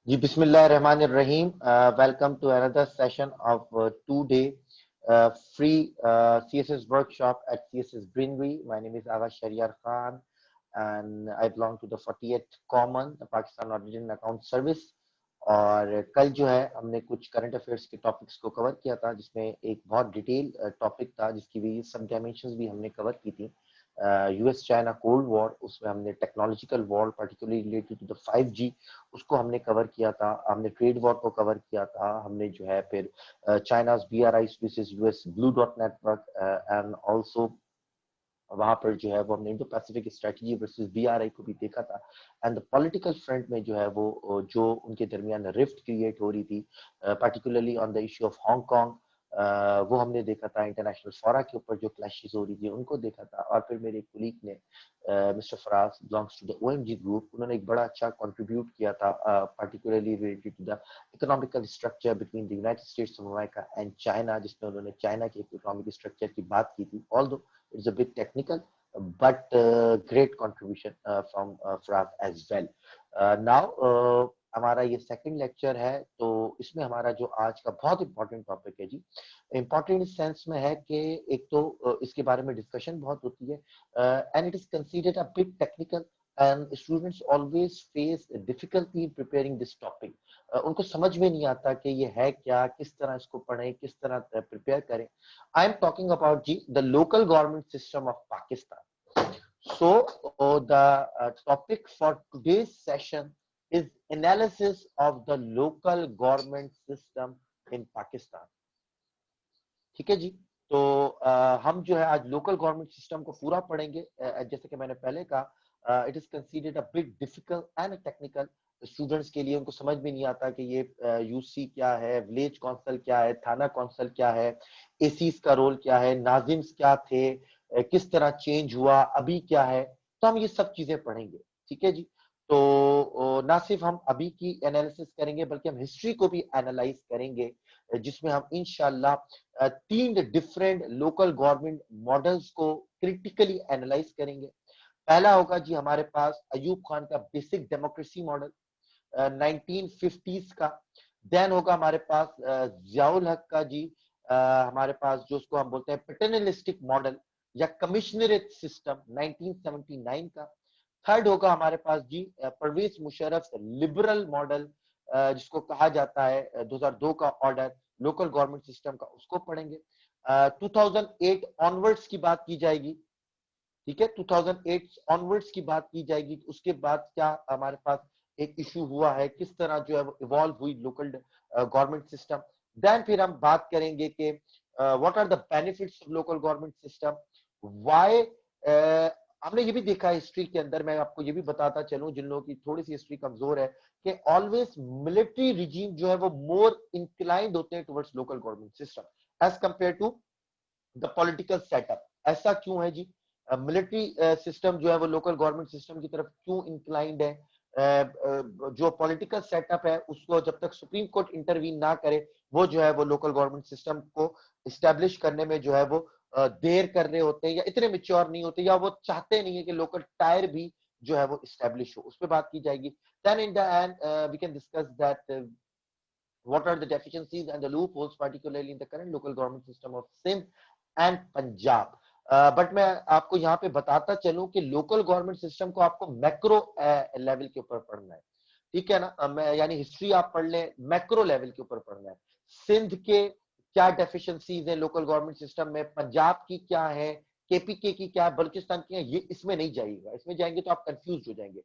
जी बिस्मिल्लाहिर्रहमानिर्रहीम। Welcome to another session of 2-day free CSS workshop at CSS Greenery. My name is Agha Shariar Khan and I belong to the 40th Common, the Pakistan Origin Account Service. और कल जो है हमने कुछ current affairs के topics को cover किया था, जिसमें एक बहुत डिटेल टॉपिक था जिसकी भी सब डायमेंशंस भी हमने कवर की थी। यूएस चाइना कोल्ड वॉर, उसमें हमने technological war particularly related to the 5G उसको हमने कवर किया था। हमने ट्रेड वॉर को कवर किया था। हमने जो है फिर China's BRI versus US blue dot network and also वहां पर जो है वो हमने Indo Pacific strategy versus BRI को भी देखा था। एंड द पॉलिटिकल फ्रंट में जो है वो जो उनके दरमियान रिफ्ट क्रिएट हो रही थी, particularly on the issue of Hong Kong, वो हमने देखा था। इंटरनेशनल फोरा के ऊपर जो क्लैशेस हो रही थी उनको देखा था। और फिर मेरे कोलीग ने mister Faraz belongs to the OMG group, उन्होंने एक बड़ा अच्छा कंट्रीब्यूट किया था, particularly related to the economical structure between the United States of America and China, जिसमें उन्होंने चाइना के इकोनॉमिक स्ट्रक्चर की बात की थी। Although it's a bit technical, but great contribution from Faraz as well. Now हमारा ये सेकंड लेक्चर है, तो इसमें हमारा जो आज का बहुत इंपॉर्टेंट टॉपिक है जी, इंपॉर्टेंट इस सेंस में है कि एक तो इसके बारे में डिस्कशन बहुत होती है and it is considered a bit technical and students always face difficulty in preparing this topic. उनको समझ में नहीं आता कि ये है क्या, किस तरह इसको पढ़ें, किस तरह प्रिपेयर करें। I am talking about the local government system of Pakistan. So the topic for today's session is analysis of the local government system in Pakistan. ठीक है जी। तो हम जो है आज लोकल गवर्नमेंट सिस्टम को पूरा पढ़ेंगे। जैसे कि मैंने पहले कहा, it is considered a bit difficult and technical. Students के लिए उनको समझ में नहीं आता कि ये यूसी क्या है, विलेज काउंसिल क्या है, थाना काउंसिल क्या है, एसीस का रोल क्या है, नाजिम्स क्या थे, किस तरह चेंज हुआ, अभी क्या है। तो हम ये सब चीजें पढ़ेंगे। ठीक है जी। तो ना सिर्फ हम अभी की एनालिसिस करेंगे बल्कि हम हिस्ट्री को भी एनालाइज करेंगे, जिसमें हम इंशाल्लाह 3 डिफरेंट लोकल गवर्नमेंट मॉडल्स को क्रिटिकली एनालाइज करेंगे। पहला होगा जी हमारे पास अयूब खान का बेसिक डेमोक्रेसी मॉडल 1950s का। देन होगा हमारे पास जियाउल हक का जी, हमारे पास जो उसको हम बोलते हैं पैटर्नलिस्टिक मॉडल या कमिश्नरेट सिस्टम 1979 का। थर्ड होगा हमारे पास जी परवेज मुशर्रफ लिबरल मॉडल, जिसको कहा जाता है 2002 का ऑर्डर लोकल गवर्नमेंट सिस्टम का, उसको पढ़ेंगे। 2008 ऑनवर्ड्स की बात की जाएगी। ठीक है, 2008 ऑनवर्ड्स की बात की जाएगी। उसके बाद क्या हमारे पास एक इशू हुआ है, किस तरह जो है इवॉल्व हुई लोकल गवर्नमेंट सिस्टम। देन फिर हम बात करेंगे कि what are the benefits of local government system, why. हमने ये भी देखा है हिस्ट्री के अंदर, मैं आपको ये भी बताता चलूं जिन लोगों की थोड़ी सी हिस्ट्री कमजोर है, कि ऑलवेज मिलिट्री रिजीम जो है वो मोर इंक्लाइंड होते हैं towards local government system as compare to the political setup. ऐसा क्यों है जी? मिलिट्री सिस्टम जो है वो लोकल गवर्नमेंट सिस्टम की तरफ क्यों इंक्लाइंड है? जो पॉलिटिकल सेटअप है उसको जब तक सुप्रीम कोर्ट इंटरवीन ना करे, वो जो है वो लोकल गवर्नमेंट सिस्टम को इस्टेब्लिश करने में जो है वो देर कर रहे होते हैं, या इतने मेच्योर नहीं होते, या वो चाहते नहीं है कि लोकल टायर भी जो है वो इस्टेब्लिश हो। उस पर बात की जाएगी। Then in the end we can discuss that what are the deficiencies and the loopholes particularly in the current local government system of Sindh and Punjab। But मैं आपको यहाँ पे बताता चलूं कि लोकल गवर्नमेंट सिस्टम को आपको मैक्रो लेवल के ऊपर पढ़ना है। ठीक है ना, यानी हिस्ट्री आप पढ़ लें, मैक्रो लेवल के ऊपर पढ़ना है। सिंध के क्या डेफिशिएंसीज है लोकल गवर्नमेंट सिस्टम में, पंजाब की क्या है, केपीके की क्या है, बलूचिस्तान की है, ये इसमें नहीं जाइएगा। इसमें जाएंगे तो आप कंफ्यूज हो जाएंगे।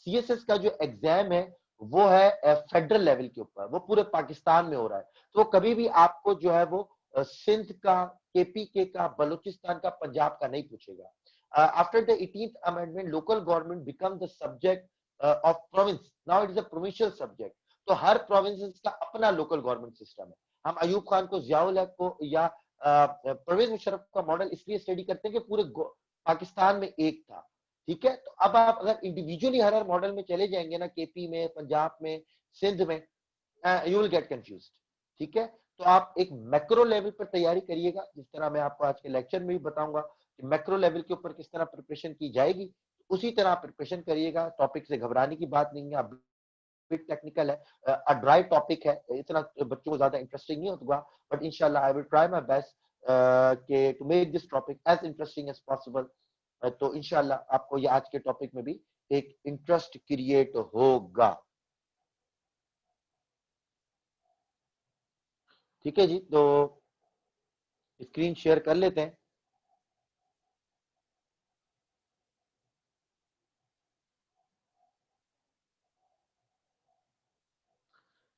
सीएसएस का जो एग्जाम है वो है फेडरल लेवल के ऊपर, वो पूरे पाकिस्तान में हो रहा है। तो कभी भी आपको जो है वो सिंध का, केपीके का, बलूचिस्तान का, पंजाब का नहीं पूछेगा। After the 18th amendment local government become the subject of province, now it is a provincial subject. तो हर प्रोविंस का अपना लोकल गवर्नमेंट सिस्टम है। हम अयूब खान को, जियाउल हक को या परवेज मुशर्रफ का मॉडल इसलिए स्टडी करते हैं कि पूरे पाकिस्तान में एक था। ठीक है, तो अब आप अगर इंडिविजुअली हर मॉडल में चले जाएंगे ना, केपी में, पंजाब में, सिंध में, यू विल गेट कंफ्यूज्ड। ठीक है, तो आप एक मैक्रो लेवल पर तैयारी करिएगा, जिस तरह मैं आपको आज के लेक्चर में भी बताऊंगा कि मैक्रो लेवल के ऊपर किस तरह प्रिपरेशन की जाएगी, उसी तरह प्रिपरेशन करिएगा। टॉपिक से घबराने की बात नहीं है। आप बिट टेक्निकल है, ड्राई टॉपिक है, इतना बच्चों को ज्यादा इंटरेस्टिंग नहीं होगा, बट इंशाल्लाह I will try my best के to make this topic as interesting as possible. तो इंशाल्लाह आपको ये आज के टॉपिक में भी एक इंटरेस्ट क्रिएट होगा। ठीक है जी, तो स्क्रीन शेयर कर लेते हैं।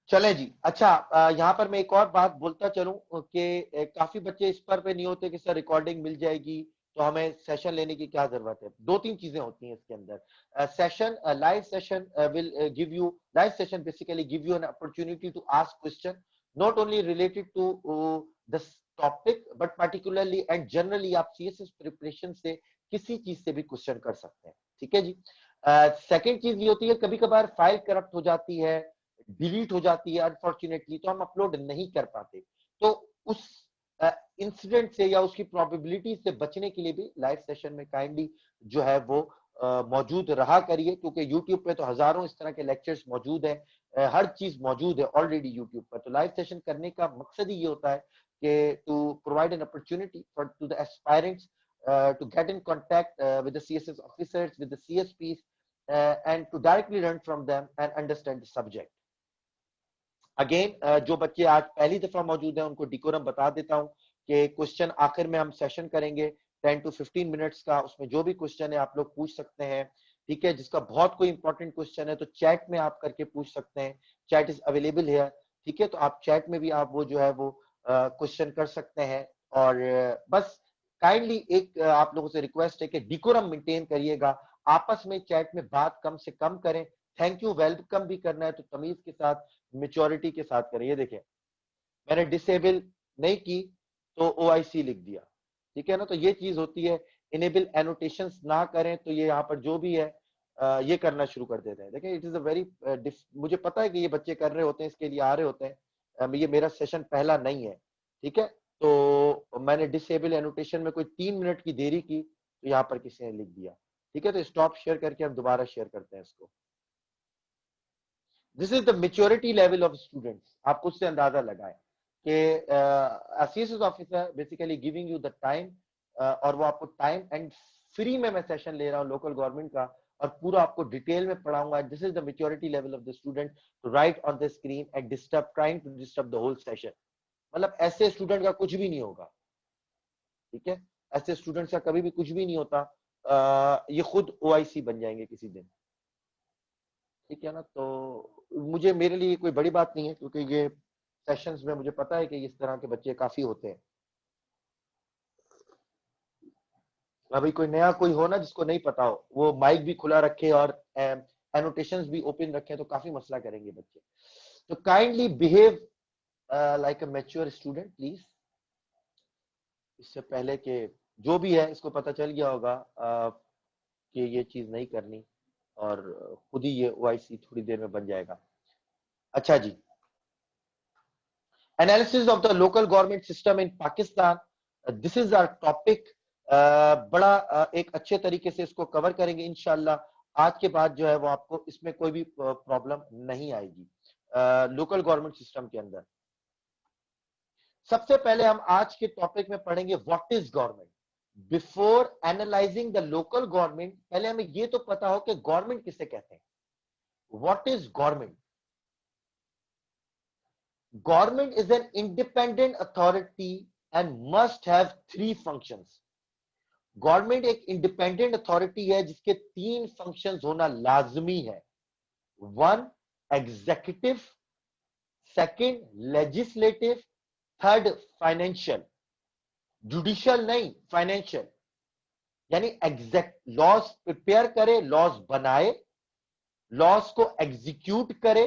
चले जी। अच्छा, यहाँ पर मैं एक और बात बोलता चलूं कि काफी बच्चे इस पर पे नहीं होते कि सर रिकॉर्डिंग मिल जाएगी तो हमें सेशन लेने की क्या जरूरत है। दो तीन चीजें होती हैं इसके अंदर। Session, live session will give you, live session basically give you an opportunity to ask question not only related to the topic but particularly and generally आप सीएसएस प्रिपरेशन से किसी चीज से भी क्वेश्चन कर सकते हैं। ठीक है जी। सेकेंड चीज ये होती है कभी कभार फाइल करप्ट हो जाती है, डिलीट हो जाती है अनफॉर्चुनेटली, तो हम अपलोड नहीं कर पाते। तो उस इंसिडेंट से या उसकी प्रोबेबिलिटी से बचने के लिए भी लाइव सेशन में काइंडली जो है वो मौजूद रहा करिए, क्योंकि यूट्यूब पे तो हजारों इस तरह के लेक्चर्स मौजूद है, हर चीज मौजूद है ऑलरेडी यूट्यूब पर। तो लाइव सेशन करने का मकसद ही ये होता है कि to provide an opportunity for to the aspirants to get in contact with the CSS officers, with the CSPs, and to directly learn from them and understand the subject. Again जो बच्चे आज पहली दफा मौजूद हैं उनको डिकोरम बता देता हूं कि क्वेश्चन आखिर में हम सेशन करेंगे 10 to 15 मिनट्स का, उसमें जो भी क्वेश्चन है आप लोग पूछ सकते हैं। ठीक है, जिसका बहुत कोई इंपॉर्टेंट क्वेश्चन है तो चैट में आप करके पूछ सकते हैं, चैट इज अवेलेबल है। ठीक है, तो आप चैट में भी आप वो जो है वो क्वेश्चन कर सकते हैं। और बस काइंडली एक आप लोगों से रिक्वेस्ट है कि डिकोरम मेंटेन करिएगा, आपस में चैट में बात कम से कम करें। थैंक यू वेलकम भी करना है तो तमीज के साथ, मेच्योरिटी के साथ करें। ये देखें मैंने डिसेबल नहीं की तो ओआईसी लिख दिया। ठीक है ना, तो ये चीज होती है। इनेबल एनोटेशंस ना करें तो ये यहाँ पर जो भी है ये करना शुरू कर देते हैं। देखिए इट इज अ वेरी, मुझे पता है कि ये बच्चे कर रहे होते हैं, इसके लिए आ रहे होते हैं, ये मेरा सेशन पहला नहीं है। ठीक है, तो मैंने डिसेबल एनोटेशन में कोई 3 मिनट की देरी की तो यहाँ पर किसी ने लिख दिया। ठीक है, तो स्टॉप शेयर करके हम दोबारा शेयर करते हैं इसको। This is the maturity level of students. आप उससे अंदाजा लगाएं कि CSS officer basically giving you the time, और वो आपको टाइम एंड फ्री में मैं सेशन ले रहा हूँ लोकल गवर्नमेंट का, और पूरा आपको डिटेल में पढ़ाऊंगा। This is the maturity level of the student to write on the screen and disturb, trying to disturb the whole session. मतलब ऐसे स्टूडेंट का कुछ भी नहीं होगा। ठीक है, ऐसे स्टूडेंट्स का कभी भी कुछ भी नहीं होता। ये खुद ओआईसी बन जाएंगे किसी दिन। ठीक है ना, तो मुझे, मेरे लिए कोई बड़ी बात नहीं है, क्योंकि ये सेशंस में मुझे पता है कि इस तरह के बच्चे काफी होते हैं। अभी कोई नया कोई हो ना जिसको नहीं पता हो, वो माइक भी खुला रखे और एनोटेशंस भी ओपन रखे तो काफी मसला करेंगे बच्चे। तो kindly behave like a mature student please. इससे पहले कि जो भी है इसको पता चल गया होगा कि ये चीज नहीं करनी, और खुद ही ये ओआईसी थोड़ी देर में बन जाएगा। अच्छा जी, analysis of the local government system in Pakistan, this is our topic. बड़ा एक अच्छे तरीके से इसको कवर करेंगे इंशाल्लाह। आज के बाद जो है वो आपको इसमें कोई भी प्रॉब्लम नहीं आएगी लोकल गवर्नमेंट सिस्टम के अंदर। सबसे पहले हम आज के टॉपिक में पढ़ेंगे what is government. Before analysing the local government, पहले हमें ये तो पता हो कि गवर्नमेंट किसे कहते हैं। What is government? Government is an independent authority and must have three functions. Government एक इंडिपेंडेंट अथॉरिटी है जिसके तीन फंक्शंस होना लाजमी है। One, executive, second legislative, third financial. Judicial नहीं, फाइनेंशियल। यानी एग्जैक्ट लॉज प्रिपेयर करे, लॉज बनाए, लॉज को एग्जीक्यूट करे,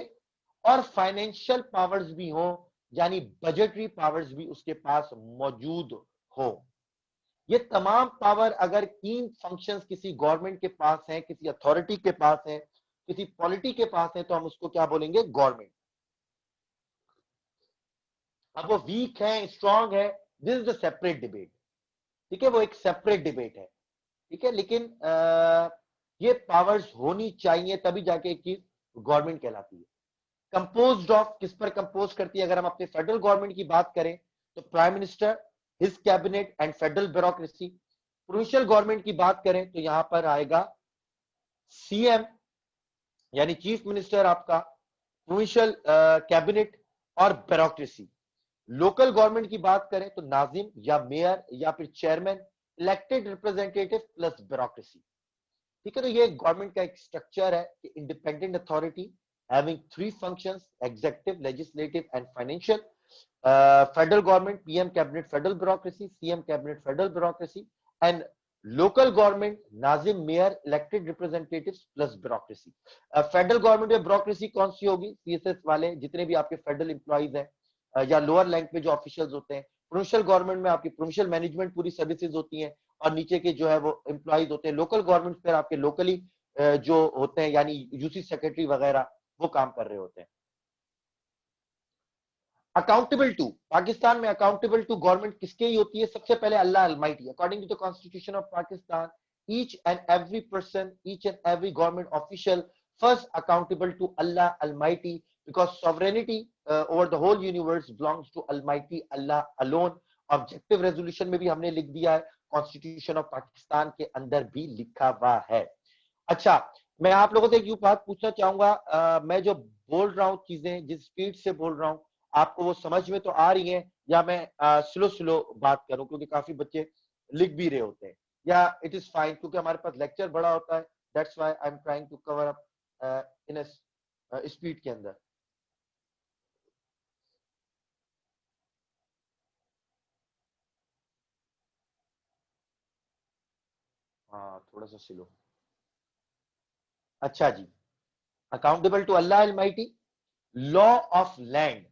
और फाइनेंशियल पावर्स भी हो, यानी बजटरी पावर्स भी उसके पास मौजूद हो। ये तमाम पावर अगर तीन फंक्शंस किसी गवर्नमेंट के पास हैं, किसी अथॉरिटी के पास है, किसी पॉलिटी के पास है, तो हम उसको क्या बोलेंगे? गवर्नमेंट। अब वो वीक है, स्ट्रांग है, this is the separate debate. ठीक है, वो एक सेपरेट डिबेट है। ठीक है, लेकिन ये पावर्स होनी चाहिए तभी जाके एक चीज गवर्नमेंट कहलाती है। कंपोज्ड ऑफ, किस पर कंपोज करती है? अगर हम अपने फेडरल गवर्नमेंट की बात करें तो prime minister, his cabinet and federal bureaucracy. Provincial government की बात करें तो यहां पर आएगा सीएम यानी चीफ मिनिस्टर आपका, प्रोविंशियल कैबिनेट और ब्यूरोक्रेसी। लोकल गवर्नमेंट की बात करें तो नाजिम या मेयर या फिर chairman, elected representative plus bureaucracy. ठीक है, तो ये गवर्नमेंट का एक स्ट्रक्चर है कि independent authority having three functions, executive, legislative and financial. Federal government, PM cabinet federal bureaucracy, CM cabinet federal bureaucracy, and local government Nazim, mayor, elected representatives plus bureaucracy. Federal government में bureaucracy कौन सी होगी? CSS वाले जितने भी आपके federal employees हैं या lower rank पे जो ऑफिशियल्स होते हैं। प्रोविंशियल गवर्नमेंट में आपकी प्रोविंशियल मैनेजमेंट पूरी सर्विसेज होती हैं और नीचे के जो है वो एम्प्लॉइज होते हैं। लोकल गवर्नमेंट पर आपके लोकली जो होते हैं यानी यूसी सेक्रेटरी वगैरह वो काम कर रहे होते हैं। अकाउंटेबल टू, पाकिस्तान में अकाउंटेबल टू गवर्नमेंट किसके ही होती है? सबसे पहले Allah almighty. According to the constitution of Pakistan, each and every person, each and every government official first accountable to Allah almighty, because sovereignty over the whole universe belongs to almighty Allah alone. Objective resolution में भी हमने लिख दिया है, constitution of Pakistan के अंदर भी लिखा हुआ है। अच्छा, मैं आप लोगों से एक यूं बात पूछना चाहूंगा, मैं जो बोल रहा हूं चीजें, जिस स्पीड से बोल रहा हूं, आपको वो समझ में तो आ रही हैं या मैं स्लो स्लो बात करूं? क्योंकि काफी बच्चे लिख भी रहे होते हैं। या इट इज फाइन, क्योंकि हमारे पास लेक्चर बड़ा होता है, that's why I am trying to cover up in a speed के अंदर। हाँ, थोड़ा सा स्लो। अच्छा जी, accountable to Allah almighty, law of land,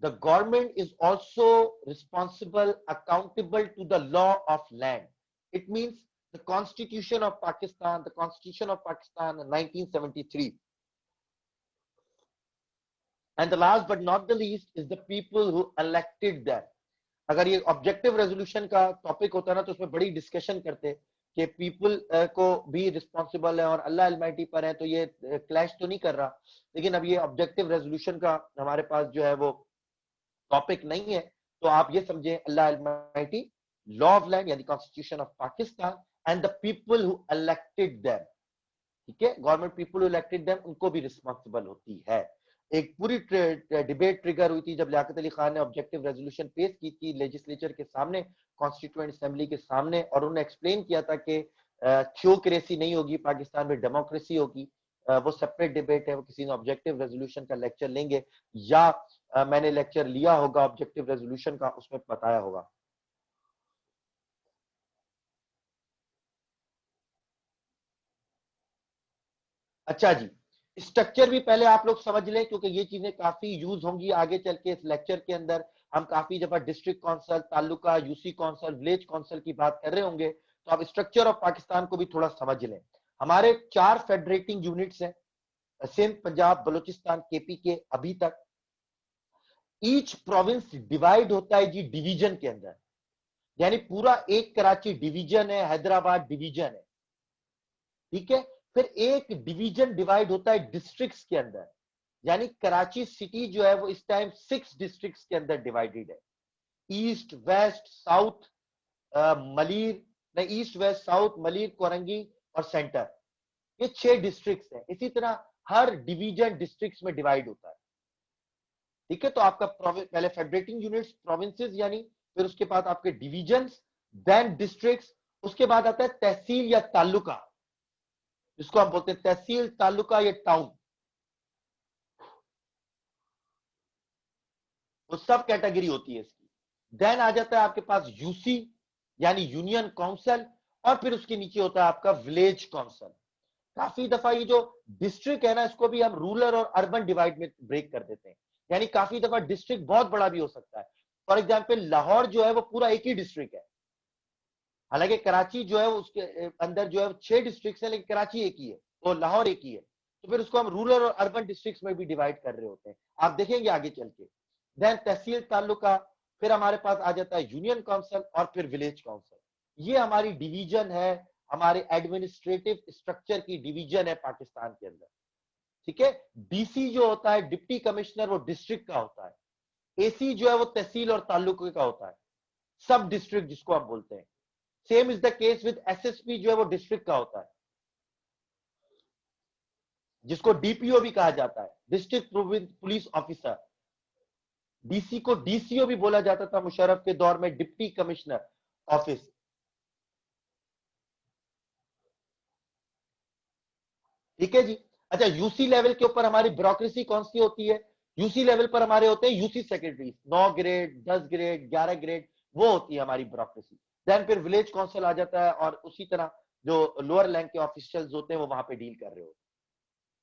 the government is also responsible, accountable to the law of land. It means the constitution of Pakistan, the constitution of Pakistan in 1973. And the last but not the least is the people who elected them. अगर ये objective resolution का topic होता ना तो उसमें बड़ी discussion करते कि पीपल को भी रिस्पॉन्सिबल है और अल्लाह अलमाइटी पर है, तो ये क्लैश तो नहीं कर रहा। लेकिन अब ये ऑब्जेक्टिव रेजोल्यूशन का हमारे पास जो है वो टॉपिक नहीं है, तो आप ये समझे अल्लाह अलमाइटी, लॉ ऑफ लैंड यानी constitution of Pakistan, and the people who elected them. ठीक है, government people who elected them उनको भी रिस्पॉन्सिबल होती है। एक पूरी डिबेट ट्रिगर हुई थी जब लियाकत अली खान ने ऑब्जेक्टिव रेजोल्यूशन पेश की थी लेजिस्लेचर के सामने, कॉन्स्टिट्यूएंट असेंबली के सामने, और उन्होंने एक्सप्लेन किया था कि थियोक्रेसी नहीं होगी पाकिस्तान में, डेमोक्रेसी होगी। वो सेपरेट डिबेट है, वो किसी ने ऑब्जेक्टिव रेजोल्यूशन का लेक्चर लेंगे या मैंने लेक्चर लिया होगा ऑब्जेक्टिव रेजोल्यूशन का, उसमें बताया होगा। अच्छा जी, स्ट्रक्चर भी पहले आप लोग समझ लें क्योंकि ये चीजें काफी यूज होंगी आगे चल के इस लेक्चर के अंदर। हम काफी दफा district council, taluka, UC council, village council की बात कर रहे होंगे, तो आप स्ट्रक्चर ऑफ पाकिस्तान को भी थोड़ा समझ लें। हमारे 4 फेडरेटिंग यूनिट्स हैं, सिंध, पंजाब, बलूचिस्तान, केपी के अभी तक। ईच प्रोविंस डिवाइड होता है जी डिवीजन के अंदर, यानी पूरा एक कराची डिवीजन है, हैदराबाद डिवीजन है। ठीक है, फिर एक डिवीजन डिवाइड होता है डिस्ट्रिक्ट्स के अंदर, यानी कराची सिटी जो है वो इस टाइम 6 डिस्ट्रिक्ट्स के अंदर डिवाइडेड है। ईस्ट, वेस्ट, साउथ, मलिर, नहीं, east, west, south, Malir, Korangi और सेंटर, ये 6 डिस्ट्रिक्ट्स हैं। इसी तरह हर डिवीजन डिस्ट्रिक्ट्स में डिवाइड होता है। ठीक है, तो आपका पहले फेडरेटिंग यूनिट्स, प्रोविंसेस यानी, फिर उसके बाद आपके डिवीजन्स, देन डिस्ट्रिक्ट्स, उसके बाद आता है तहसील या तालुका, जिसको हम बोलते हैं तहसील, तालुका या टाउन। वो सब कैटेगरी होती है इसकी। देन आ जाता है आपके पास यूसी यानी यूनियन काउंसिल, और फिर उसके नीचे होता है आपका विलेज काउंसिल। काफी दफा ये जो डिस्ट्रिक्ट है ना, इसको भी हम रूरल और अर्बन डिवाइड में ब्रेक कर देते हैं, यानी काफी दफा डिस्ट्रिक्ट बहुत बड़ा भी हो सकता है। फॉर एग्जाम्पल लाहौर जो है वो पूरा एक ही डिस्ट्रिक्ट है, हालांकि कराची जो है उसके अंदर जो है 6 डिस्ट्रिक्ट है, लेकिन कराची एक ही है, तो लाहौर एक ही है। तो फिर उसको हम रूरल और अर्बन डिस्ट्रिक्ट्स में भी डिवाइड कर रहे होते हैं, आप देखेंगे आगे चल के। देन तहसील, तालुका, फिर हमारे पास आ जाता है यूनियन काउंसिल और फिर विलेज काउंसिल। ये हमारी डिवीजन है, हमारे एडमिनिस्ट्रेटिव स्ट्रक्चर की डिवीजन है पाकिस्तान के अंदर। ठीक है। डीसी जो होता है डिप्टी कमिश्नर, वो डिस्ट्रिक्ट का होता है। एसी जो है वो तहसील और तालुके का होता है, सब डिस्ट्रिक्ट जिसको आप बोलते हैं। Same is the case with SSP जो है वो डिस्ट्रिक्ट का होता है, जिसको डीपीओ भी कहा जाता है, डिस्ट्रिक्ट पुलिस ऑफिसर। डीसी को डीसीओ भी बोला जाता था मुशर्रफ के दौर में, डिप्टी कमिश्नर ऑफिस। ठीक है जी। अच्छा, यूसी लेवल के ऊपर हमारी ब्यूरोक्रेसी कौन सी होती है? यूसी लेवल पर हमारे होते हैं UC secretary, 9 grade, 10 grade, 11 grade, वो होती है हमारी ब्यूरोक्रेसी। देन फिर विलेज काउंसिल आ जाता है, और उसी तरह जो लोअर रैंक के ऑफिशियल्स होते हैं वो वहां पे डील कर रहे होते हैं।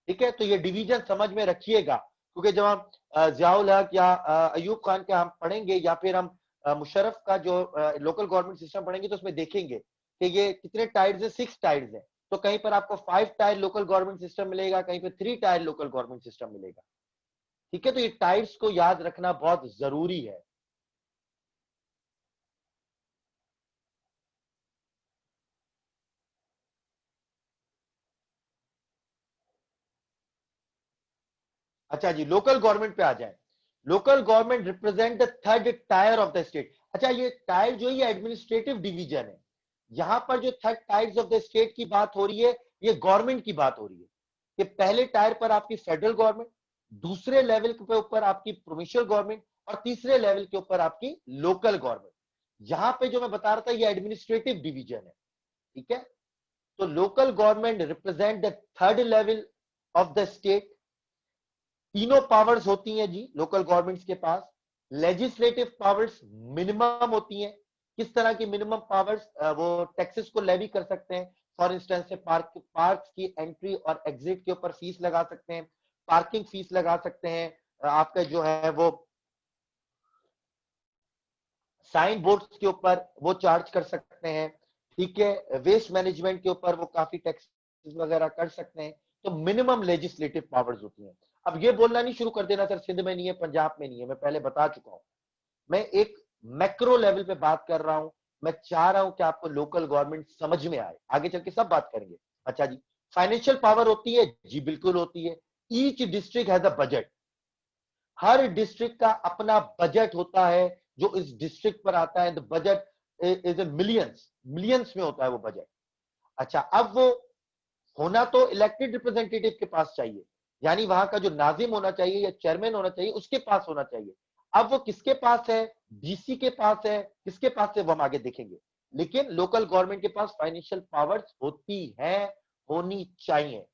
ठीक है, तो ये डिवीजन समझ में रखिएगा, क्योंकि जब हम जियाउल हक या अयूब खान का हम पढ़ेंगे, या फिर हम मुशर्रफ का जो लोकल गवर्नमेंट सिस्टम पढ़ेंगे, तो उसमें देखेंगे कि ये कितने टायर्स है, 6 टायर्स है। तो कहीं पर आपको 5 टायर लोकल गवर्नमेंट सिस्टम मिलेगा, कहीं पर 3 टायर लोकल गवर्नमेंट सिस्टम मिलेगा। ठीक है, तो ये टायर्स को याद रखना बहुत जरूरी है। अच्छा जी, लोकल गवर्नमेंट पे आ जाए। Local government represent the third tier of the state. अच्छा, ये टायर जो है एडमिनिस्ट्रेटिव डिवीजन है। यहां पर जो third tyres of the state की बात हो रही है, ये गवर्नमेंट की बात हो रही है कि पहले टायर पर आपकी फेडरल गवर्नमेंट, दूसरे लेवल के ऊपर आपकी प्रोविंशियल गवर्नमेंट, और तीसरे लेवल के ऊपर आपकी लोकल गवर्नमेंट। यहां पे जो मैं बता रहा था ये एडमिनिस्ट्रेटिव डिवीजन है। ठीक है, तो local government represent the third level of the state. तीनों पावर्स होती हैं जी लोकल गवर्नमेंट्स के पास। लेजिस्लेटिव पावर्स मिनिमम होती हैं। किस तरह की मिनिमम पावर्स? वो टैक्सेस को लेवी कर सकते हैं। फॉर इंस्टेंस से पार्क्स की एंट्री और एग्जिट के ऊपर फीस लगा सकते हैं, पार्किंग फीस लगा सकते हैं, आपका जो है वो साइन बोर्ड्स के ऊपर वो चार्ज कर सकते हैं। ठीक है, वेस्ट मैनेजमेंट के ऊपर वो काफी टैक्स वगैरह कर सकते हैं। तो मिनिमम लेजिस्लेटिव पावर्स होती हैं। अब ये बोलना नहीं शुरू कर देना सर सिंध में नहीं है, पंजाब में नहीं है, मैं पहले बता चुका हूं। मैं एक मैक्रो लेवल पे बात कर रहा हूं। मैं चाह रहा हूं कि आपको लोकल गवर्नमेंट समझ में आए, आगे चल के सब बात करेंगे। अच्छा जी, फाइनेंशियल पावर होती है जी, बिल्कुल होती है। Each district has a budget. Her district का अपना बजट होता है जो इस डिस्ट्रिक्ट पर आता है। The budget is a millions, millions में होता है वो बजट। अच्छा, अब वो होना तो इलेक्टेड रिप्रेजेंटेटिव के पास चाहिए, यानी वहां का जो नाजिम होना चाहिए या चेयरमैन होना चाहिए उसके पास होना चाहिए। अब वो किसके पास है? डीसी के पास है, किसके पास है वो हम आगे देखेंगे। लेकिन लोकल गवर्नमेंट के पास फाइनेंशियल पावर्स होती है, होनी चाहिए।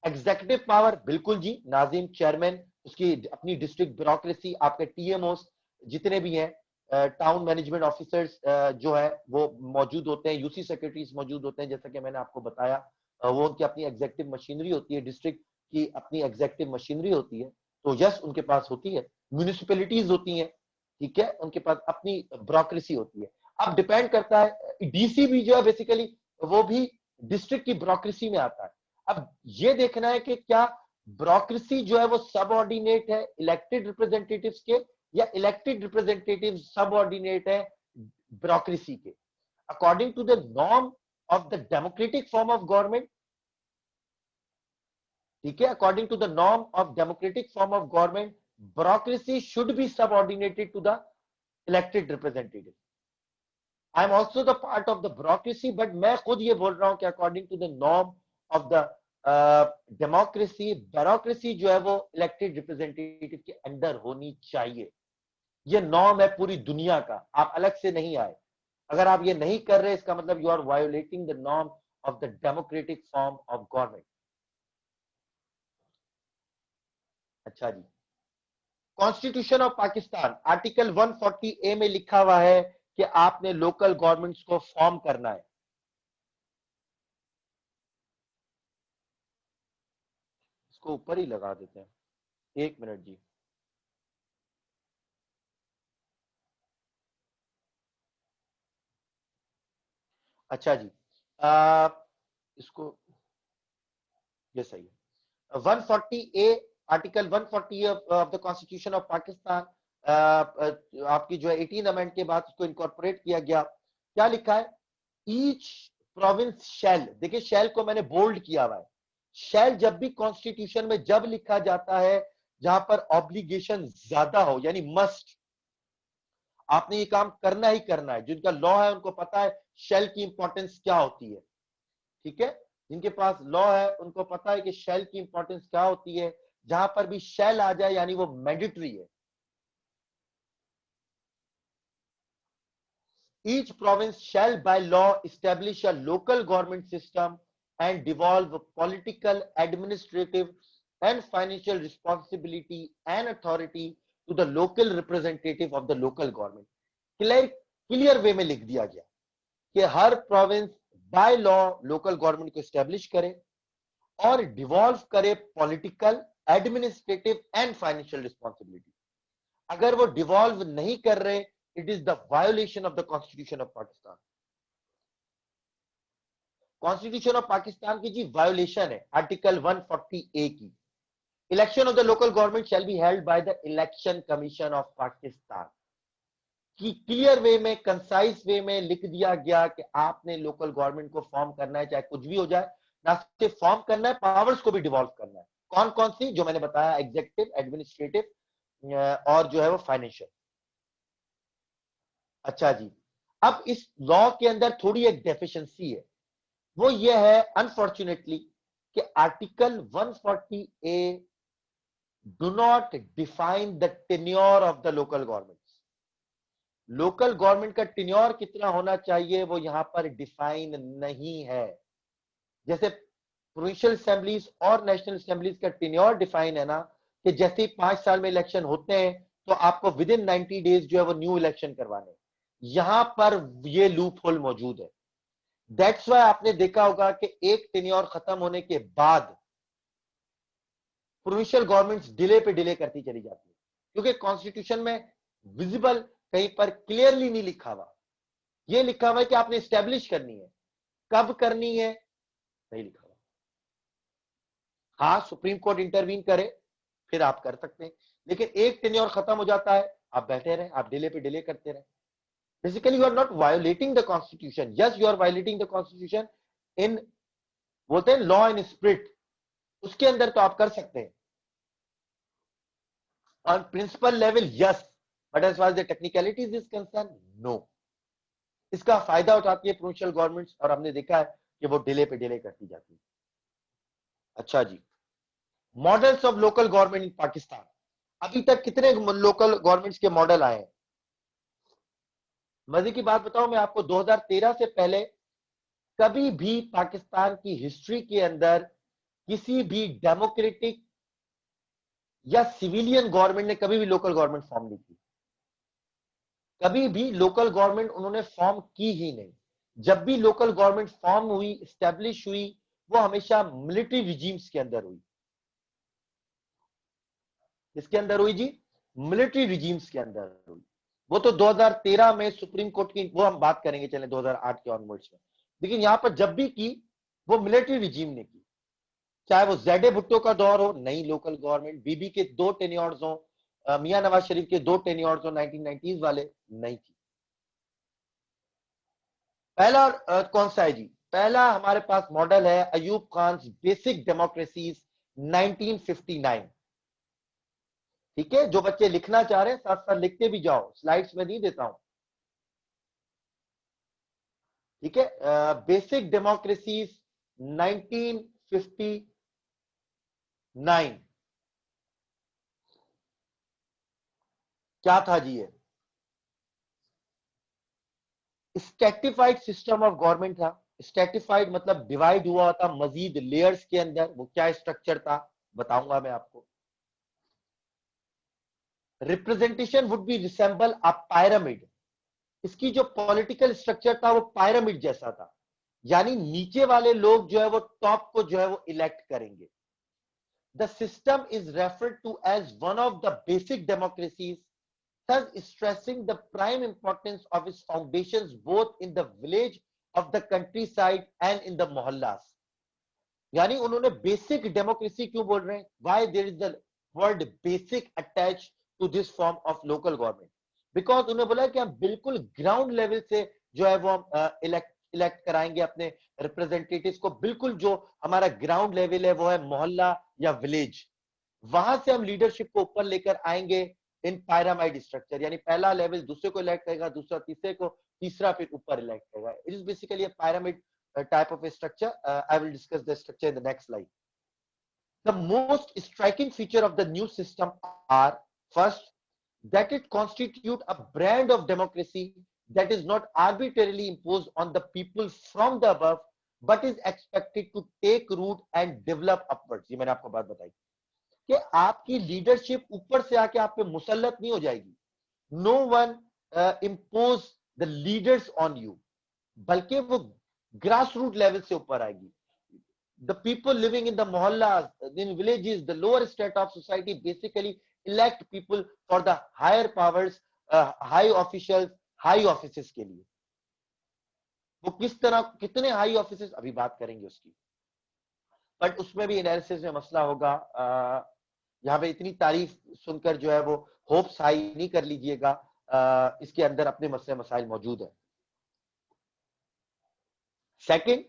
एग्जीक्यूटिव पावर बिल्कुल जी, नाजिम, चेयरमैन, उसकी अपनी डिस्ट्रिक्ट ब्यूरोक्रेसी, आपके टीएमओ जितने भी हैं, टाउन मैनेजमेंट ऑफिसर्स जो है वो मौजूद होते हैं, यूसी सेक्रेटरीज मौजूद होते हैं, जैसा कि मैंने आपको बताया। वो उनकी अपनी एग्जीक्यूटिव मशीनरी होती है, डिस्ट्रिक्ट की अपनी एग्जीक्यूटिव मशीनरी होती है। तो यस, उनके पास होती है। म्यूनिसिपैलिटीज होती हैं, ठीक है, उनके पास अपनी ब्यूरोक्रेसी होती है। अब डिपेंड करता है, डीसी भी जो है बेसिकली वो भी डिस्ट्रिक्ट की ब्यूरोक्रेसी में आता है। अब ये देखना है कि क्या ब्यूरोक्रेसी जो है वो सबऑर्डिनेट है इलेक्टेड रिप्रेजेंटेटिव्स के, या इलेक्टेड रिप्रेजेंटेटिव सबऑर्डिनेट है ब्यूरोक्रेसी के। According to the norm of the democratic form of government, ठीक है, according to the norm of democratic form of government, bureaucracy should be subordinated to the elected representative. I am also the part of the bureaucracy, but मैं खुद ये बोल रहा हूं कि according to the norm of the democracy, bureaucracy जो है वो इलेक्टेड रिप्रेजेंटेटिव के अंडर होनी चाहिए। ये नॉर्म है पूरी दुनिया का, आप अलग से नहीं आए। अगर आप ये नहीं कर रहे, इसका मतलब you are violating the norm of the democratic form of government. अच्छा जी, constitution of Pakistan article 140 A में लिखा हुआ है कि आपने लोकल गवर्नमेंट्स को फॉर्म करना है। इसको ऊपर ही लगा देते हैं, एक मिनट जी। अच्छा जी, आ, इसको, ये सही है। 140 A, article 140 of the constitution of Pakistan, आपकी जो है 18 अमेंड के बाद उसको इनकॉर्पोरेट किया गया। क्या लिखा है? ईच प्रोविंस शैल, देखिए शैल को मैंने बोल्ड किया हुआ है, शैल जब भी कॉन्स्टिट्यूशन में जब लिखा जाता है जहां पर ऑब्लिगेशन ज्यादा हो, यानी मस्ट, आपने ये काम करना ही करना है, जिनका लॉ है उनको पता है शैल की इंपॉर्टेंस क्या होती है, ठीक है, जिनके पास लॉ है उनको पता है कि शैल की इंपॉर्टेंस क्या होती है, जहां पर भी शैल आ जाए यानी वो मैंडेटरी है। Each province shall by law establish a local government system and devolve political, administrative, and financial responsibility and authority to the local representative of the local government. Clear way में लिख दिया गया कि हर province by law local government को establish करे और devolve करे political, administrative and financial responsibility. अगर वो डिवॉल्व नहीं कर रहे, it is the violation of the constitution of Pakistan. Constitution of Pakistan की जी वायोलेशन है आर्टिकल 140A की। Election of the local government shall be held by the election commission of Pakistan. की क्लियर वे में, कंसाइज वे में लिख दिया गया कि आपने लोकल गवर्नमेंट को फॉर्म करना है, चाहे कुछ भी हो जाए, ना सिर्फ फॉर्म करना है, पावर्स को भी डिवॉल्व करना है। कौन कौन सी, जो मैंने बताया, एग्जीक्यूटिव, एडमिनिस्ट्रेटिव और जो है वो फाइनेंशियल। अच्छा जी, अब इस लॉ के अंदर थोड़ी एक डेफिशिएंसी है, वो ये है अनफॉर्चुनेटली कि article 140A do not define the tenure of the local government. Local government का टेन्योर कितना होना चाहिए वो यहां पर डिफाइन नहीं है। जैसे प्रोविंशियल असेंबलीज और नेशनल असेंबलीज का टेन्योर डिफाइन है ना, कि जैसे ही 5 साल में इलेक्शन होते हैं तो आपको विद इन 90 डेज जो है वो न्यू इलेक्शन करवाने। यहां पर ये लूप होल मौजूद है। दैट्स वाई आपने देखा होगा कि एक टेन्योर खत्म होने के बाद प्रोविंशियल गवर्नमेंट्स डिले पे डिले करती चली जाती है, क्योंकि कॉन्स्टिट्यूशन में विजिबल कहीं पर क्लियरली नहीं लिखा हुआ। ये लिखा हुआ है कि आपने स्टैब्लिश करनी है, कब करनी है नहीं लिखा हुआ। हाँ, सुप्रीम कोर्ट इंटरवीन करे फिर आप कर सकते हैं, लेकिन एक टेन्योर खत्म हो जाता है, आप बैठे रहे, आप डिले पे डिले करते रहे। Basically you are not violating the constitution, yes you are violating the constitution in, बोलते हैं लॉ एंड स्पिरिट, उसके अंदर तो आप कर सकते हैं on principle level, yes, but as far the technicalities is concern, no. इसका फायदा उठाती है प्रोविंशियल गवर्नमेंट्स और हमने देखा है कि वो डिले पे डिले करती जाती है। अच्छा जी, models of local government in Pakistan. अभी तक कितने लोकल गवर्नमेंट्स के मॉडल आए हैं? मजे की बात बताऊं मैं आपको, 2013 से पहले कभी भी पाकिस्तान की हिस्ट्री के अंदर किसी भी डेमोक्रेटिक या सिविलियन गवर्नमेंट ने कभी भी लोकल गवर्नमेंट फॉर्म नहीं की। कभी भी लोकल गवर्नमेंट उन्होंने फॉर्म की ही नहीं। जब भी लोकल गवर्नमेंट फॉर्म हुई, स्टैब्लिश हुई, वो हमेशा मिलिट्री रिजीम्स के अंदर हुई। इसके अंदर हुई जी, मिलिट्री रिजीम्स के अंदर हुई। वो तो 2013 में सुप्रीम कोर्ट की, वो हम बात करेंगे चले 2008 के ऑनवर्ड्स में, लेकिन यहां पर जब भी की वो मिलिट्री रिजीम ने की। चाहे वो जेडे भुट्टो का दौर हो, नई लोकल गवर्नमेंट, बीबी के 2 टेन्योर्स हो, मियां नवाज शरीफ के 2 टेन्योर्स हो 1990s वाले, नहीं की। पहला कौन सा है जी? पहला हमारे पास मॉडल है अयूब खान बेसिक डेमोक्रेसीज 1959। ठीक है, जो बच्चे लिखना चाह रहे हैं साथ साथ लिखते भी जाओ, स्लाइड्स में नहीं देता हूं। ठीक है, बेसिक डेमोक्रेसीज 1959 क्या था जी? ये स्टैटिफाइड सिस्टम ऑफ गवर्नमेंट था। स्टैटिफाइड मतलब डिवाइड हुआ था मजीद लेयर्स के अंदर। वो क्या स्ट्रक्चर था बताऊंगा मैं आपको। Representation would be resemble a pyramid. इसकी जो पॉलिटिकल स्ट्रक्चर था वो पिरामिड जैसा था, यानी नीचे वाले लोग जो है वो टॉप को जो है वो इलेक्ट करेंगे। The system is referred to as one of the basic democracies, thus stressing the prime importance of its foundations both in the village of the countryside and in the mohallas। यानी उन्होंने basic democracy क्यों बोल रहे हैं? Why there is the word basic attach to this form of local government? Because उन्होंने बोला कि हम बिल्कुल ग्राउंड लेवल से जो है वो इलेक्ट कराएंगे अपने रिप्रेजेंटेटिव्स को, बिल्कुल जो हमारा ग्राउंड लेवल है वो है मोहल्ला या विलेज, वहां से हम लीडरशिप को ऊपर लेकर आएंगे इन पायरामाइड स्ट्रक्चर, यानी पहला लेवल दूसरे को इलेक्ट करेगा, दूसरा तीसरे को, तीसरा फिर ऊपर इलेक्ट करेगा। It is basically a pyramid type of a structure. I will discuss the structure in the next slide. The most striking feature of the new system are, first, that it constitutes a brand of democracy that is not arbitrarily imposed on the people from the above, but is expected to take root and develop upwards. ये मैंने आपको बात बताई कि आपकी leadership ऊपर से आके आप पे मुसल्लत नहीं हो जाएगी। No one impose the leaders on you, बल्कि वो ग्रास रूट लेवल से ऊपर आएगी। The people living in the mohallas, in villages, the lower strata of society basically elect people for the higher powers, high officials, high offices के लिए। वो किस तरह, कितने हाई ऑफिसेस अभी बात करेंगे उसकी, बट उसमें भी एनालिसिस में मसला होगा। यहाँ पे इतनी तारीफ सुनकर जो है वो होप्स हाई नहीं कर लीजिएगा, इसके अंदर अपने मसले मसाइल मौजूद है। Second,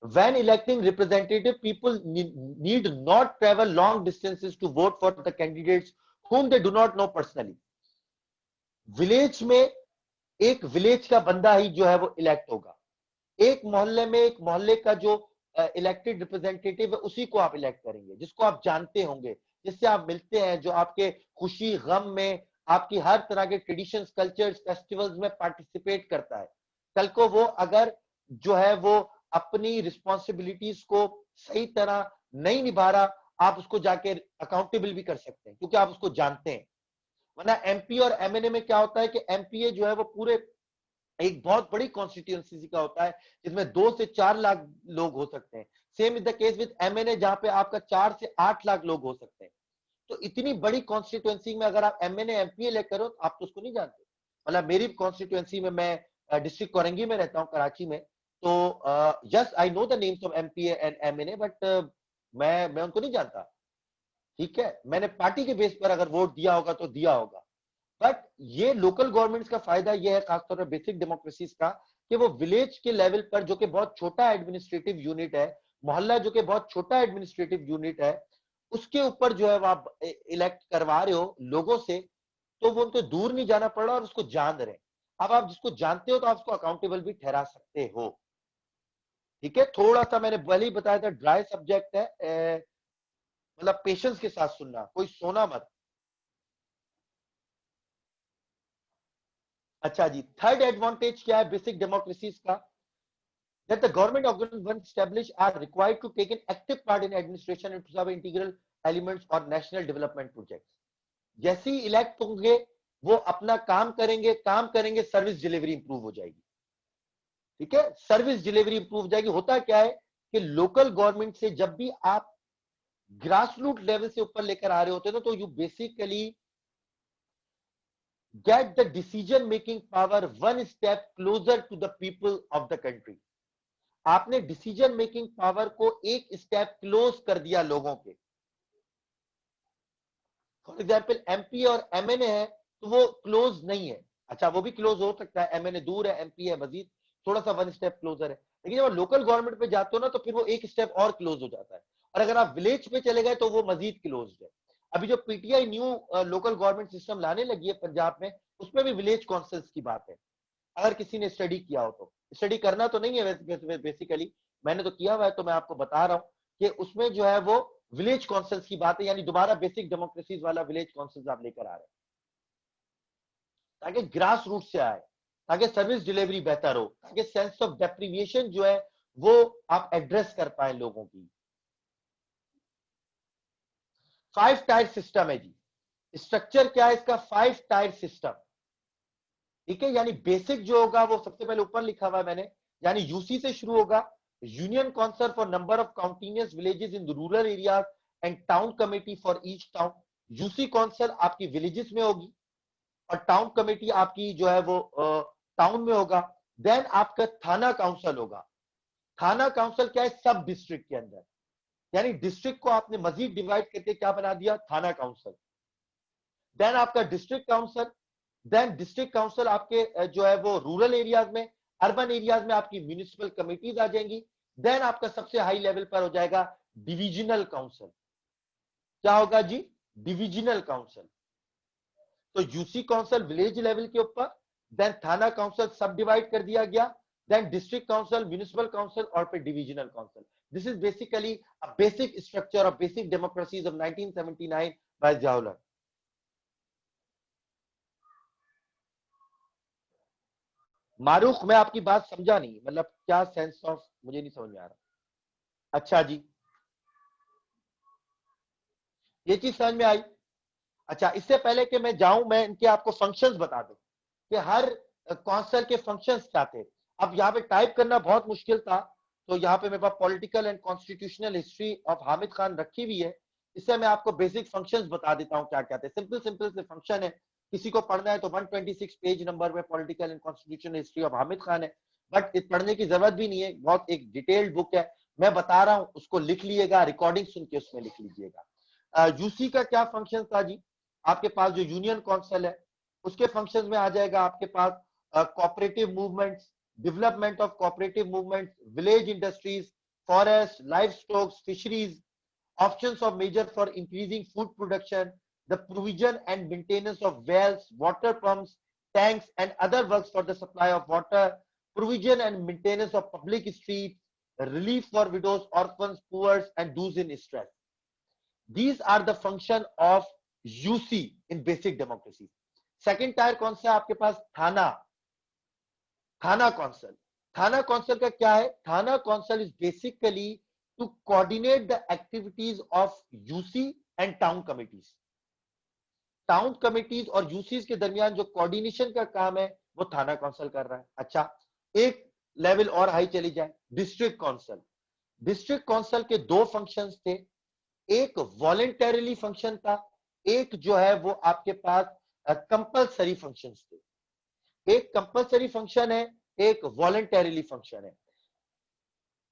when electing representative, people need not travel long distances to vote for the candidates whom they do not know personally. Village में एक विलेज का बंदा ही जो है वो इलेक्ट होगा, एक मोहल्ले में एक मोहल्ले का जो इलेक्टेड रिप्रेजेंटेटिव है उसी को आप इलेक्ट करेंगे, जिसको आप जानते होंगे, जिससे आप मिलते हैं, जो आपके खुशी गम में, आपकी हर तरह के ट्रेडिशंस, कल्चर्स, फेस्टिवल्स में पार्टिसिपेट करता है। कल को वो अगर जो है वो अपनी रिस्पॉन्सिबिलिटीज को सही तरह नहीं निभा रहा, आप उसको जाके अकाउंटेबल भी कर सकते हैं, क्योंकि आप उसको जानते हैं। वरना एमपी और एमएनए में क्या होता है कि एमपीए जो है वो पूरे एक बहुत बड़ी कॉन्स्टिट्यूएंसी का होता है, जिसमें 2 से 4 लाख लोग हो सकते हैं। Same is the case with MNA, जहां पे आपका 4 से 8 लाख लोग हो सकते हैं। तो इतनी बड़ी कॉन्स्टिट्यूएंसी में अगर आप एमएनए एमपीए ले करो, आप तो उसको नहीं जानते। मतलब मेरी कॉन्स्टिट्यूएंसी में, मैं डिस्ट्रिक्ट कोरंगी में रहता हूँ, कराची में, तो yes I know the names of MPa and MNA, but मैं उनको नहीं जानता। ठीक है, मैंने पार्टी के बेस पर अगर वोट दिया होगा तो दिया होगा, बट ये लोकल गवर्नमेंट्स का फायदा ये है, खासतौर पर बेसिक डेमोक्रेसीज का, कि वो विलेज के लेवल पर, जो कि बहुत छोटा एडमिनिस्ट्रेटिव यूनिट है, मोहल्ला जो कि बहुत छोटा एडमिनिस्ट्रेटिव यूनिट है, उसके ऊपर जो है वो आप इलेक्ट करवा रहे हो लोगों से, तो वो उनको दूर नहीं जाना पड़ रहा और उसको जान रहे हैं। अब आप जिसको जानते हो तो आप उसको अकाउंटेबल भी ठहरा सकते हो। ठीक है, थोड़ा सा मैंने पहले ही बताया था, ड्राई सब्जेक्ट है, मतलब पेशेंस के साथ सुनना, कोई सोना मत। अच्छा जी, थर्ड एडवांटेज क्या है बेसिक डेमोक्रेसीज का? that the government organs once established are required to take an active part in administration and to serve integral elements or national development projects. जैसे ही इलेक्ट होंगे वो अपना काम करेंगे, सर्विस डिलीवरी इंप्रूव हो जाएगी। ठीक है, सर्विस डिलीवरी इंप्रूव हो जाएगी। होता क्या है कि लोकल गवर्नमेंट से जब भी आप ग्रास रूट लेवल से ऊपर लेकर आ रहे होते हैं, तो you basically get the decision making power one step closer to the people of the country. आपने डिसीजन मेकिंग पावर को एक स्टेप क्लोज कर दिया लोगों के। फॉर एग्जाम्पल एमपी और एमएनए है तो वो क्लोज नहीं है, अच्छा वो भी क्लोज हो सकता है, एमएनए दूर है, एमपी है मजीद थोड़ा सा वन स्टेप क्लोजर है, लेकिन जब लोकल गवर्नमेंट पे जाते हो ना तो फिर वो एक स्टेप और क्लोज हो जाता है, और अगर आप विलेज पे चले गए तो वो मजीद क्लोज है। अभी जो PTI new local government system लाने लगी है पंजाब में, उसमें भी विलेज काउंसिल्स की बात है। अगर किसी ने स्टडी किया हो तो, स्टडी करना तो नहीं है बेसिकली, मैंने तो किया हुआ है, तो मैं आपको बता रहा हूं कि उसमें जो है वो विलेज काउंसिल्स की बात है, यानी दोबारा बेसिक डेमोक्रेसीज वाला विलेज काउंसिल्स आप लेकर आ रहे हैं, ताकि ग्रास रूट से आए, ताकि सर्विस डिलीवरी बेहतर हो, ताकि सेंस ऑफ डेप्रिविएशन जो है वो आप एड्रेस कर पाए लोगों की। 5 टायर सिस्टम है जी। स्ट्रक्चर क्या है इसका? 5 टायर सिस्टम। ठीक है, यानी बेसिक जो होगा वो सबसे पहले ऊपर लिखा हुआ है मैंने, यानी यूसी से शुरू होगा, union council for number of continuous villages in the rural areas and town committee for each town. UC council आपकी विलेजेस में होगी और टाउन कमेटी आपकी जो है वो टाउन में होगा। देन आपका थाना काउंसिल होगा। थाना काउंसिल क्या है? सब डिस्ट्रिक्ट के अंदर, यानी डिस्ट्रिक्ट को आपने मजीद डिवाइड करके क्या बना दिया? थाना काउंसिल। देन आपका district council, then district council आपके जो है वो रूरल एरियाज में, अर्बन एरियाज में आपकी म्यूनिसिपल कमिटीज आ जाएंगी। देन आपका सबसे हाई लेवल पर हो जाएगा डिविजनल काउंसिल। क्या होगा जी? Divisional council. तो यूसी काउंसिल विलेज लेवल के ऊपर, देन थाना काउंसिल सब डिवाइड कर दिया गया, then district council, municipal council और फिर divisional council. This is basically a basic structure of basic democracies of 1979 by Ziaul. Mahrukh, मैं आपकी बात समझा नहीं, मतलब क्या सेंस ऑफ, मुझे नहीं समझ में आ रहा। अच्छा जी, ये चीज समझ में आई। अच्छा, इससे पहले कि मैं जाऊं, मैं इनके आपको फंक्शंस बता दूं कि हर काउंसिल के फंक्शंस क्या थे। अब यहाँ पे टाइप करना बहुत मुश्किल था, तो यहाँ पे मेरे पास political and constitutional history of Hamid Khan रखी हुई है। इससे मैं आपको बेसिक फंक्शंस बता देता हूँ क्या क्या थे। सिंपल सिंपल से फंक्शन है, किसी को पढ़ना है तो 126 पेज नंबर में political and constitutional history of Hamid Khan है, बट पढ़ने की जरूरत भी नहीं है, बहुत एक डिटेल्ड बुक है। मैं बता रहा हूँ, उसको लिख लीजिएगा, रिकॉर्डिंग सुन के उसमें लिख लीजिएगा। यूसी का क्या फंक्शन था जी? आपके पास जो यूनियन काउंसिल है उसके फंक्शंस में आ जाएगा आपके पास cooperative movements, development of cooperative movements, village industries, forest, livestocks, fisheries, options of measure for increasing food production, the provision and maintenance of wells, water pumps, tanks, and other works for the supply of water, provision and maintenance of public streets, relief for widows, orphans, poor, and those in stress. These are the function of UC in basic democracy. Second tier कौन सा है आपके पास? थाना, थाना council. थाना council का क्या है? Thana council is basically to coordinate the activities of UC and town committees. Town committees और यूसीज के दरमियान जो कोऑर्डिनेशन का काम है वो थाना काउंसिल कर रहा है। अच्छा, एक लेवल और हाई चली जाए, डिस्ट्रिक्ट काउंसिल। डिस्ट्रिक्ट काउंसिल के दो फंक्शंस थे, एक वॉलेंटरीली फंक्शन था, एक जो है वो आपके पास कंपलसरी फंक्शंस थे। एक कंपलसरी फंक्शन है, एक वॉलेंटरीली फंक्शन है।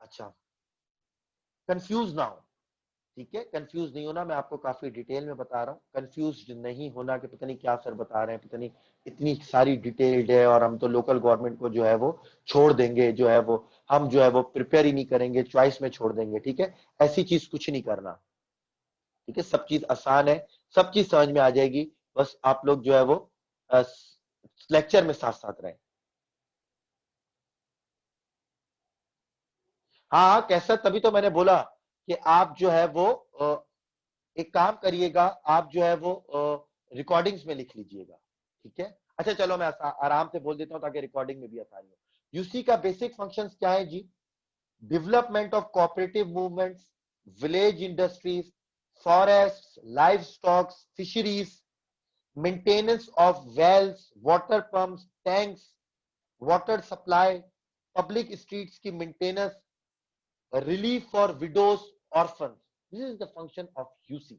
अच्छा, कंफ्यूज ना हो, ठीक है, कंफ्यूज नहीं होना, मैं आपको काफी डिटेल में बता रहा हूँ, कंफ्यूज नहीं होना कि पता नहीं क्या सर बता रहे हैं, पता नहीं इतनी सारी डिटेल्ड है और हम तो लोकल गवर्नमेंट को जो है वो छोड़ देंगे, जो है वो हम जो है वो प्रिपेयर ही नहीं करेंगे, चॉइस में छोड़ देंगे, ठीक है, ऐसी चीज कुछ नहीं करना, ठीक है, सब चीज आसान है, सब चीज समझ में आ जाएगी, बस आप लोग जो है वो लेक्चर में साथ साथ रहें। हाँ हाँ, कैसा, तभी तो मैंने बोला कि आप जो है वो एक काम करिएगा, आप जो है वो रिकॉर्डिंग्स में लिख लीजिएगा, ठीक है। अच्छा चलो, मैं आराम से बोल देता हूं ताकि रिकॉर्डिंग में भी आसानी हो। यूसी का बेसिक फंक्शंस क्या है जी? Development of cooperative movements, village industries, forest, livestocks, fisheries, maintenance of wells, water pumps, tanks, water supply, public streets की maintenance, relief for widows, orphan. This is the function of UC.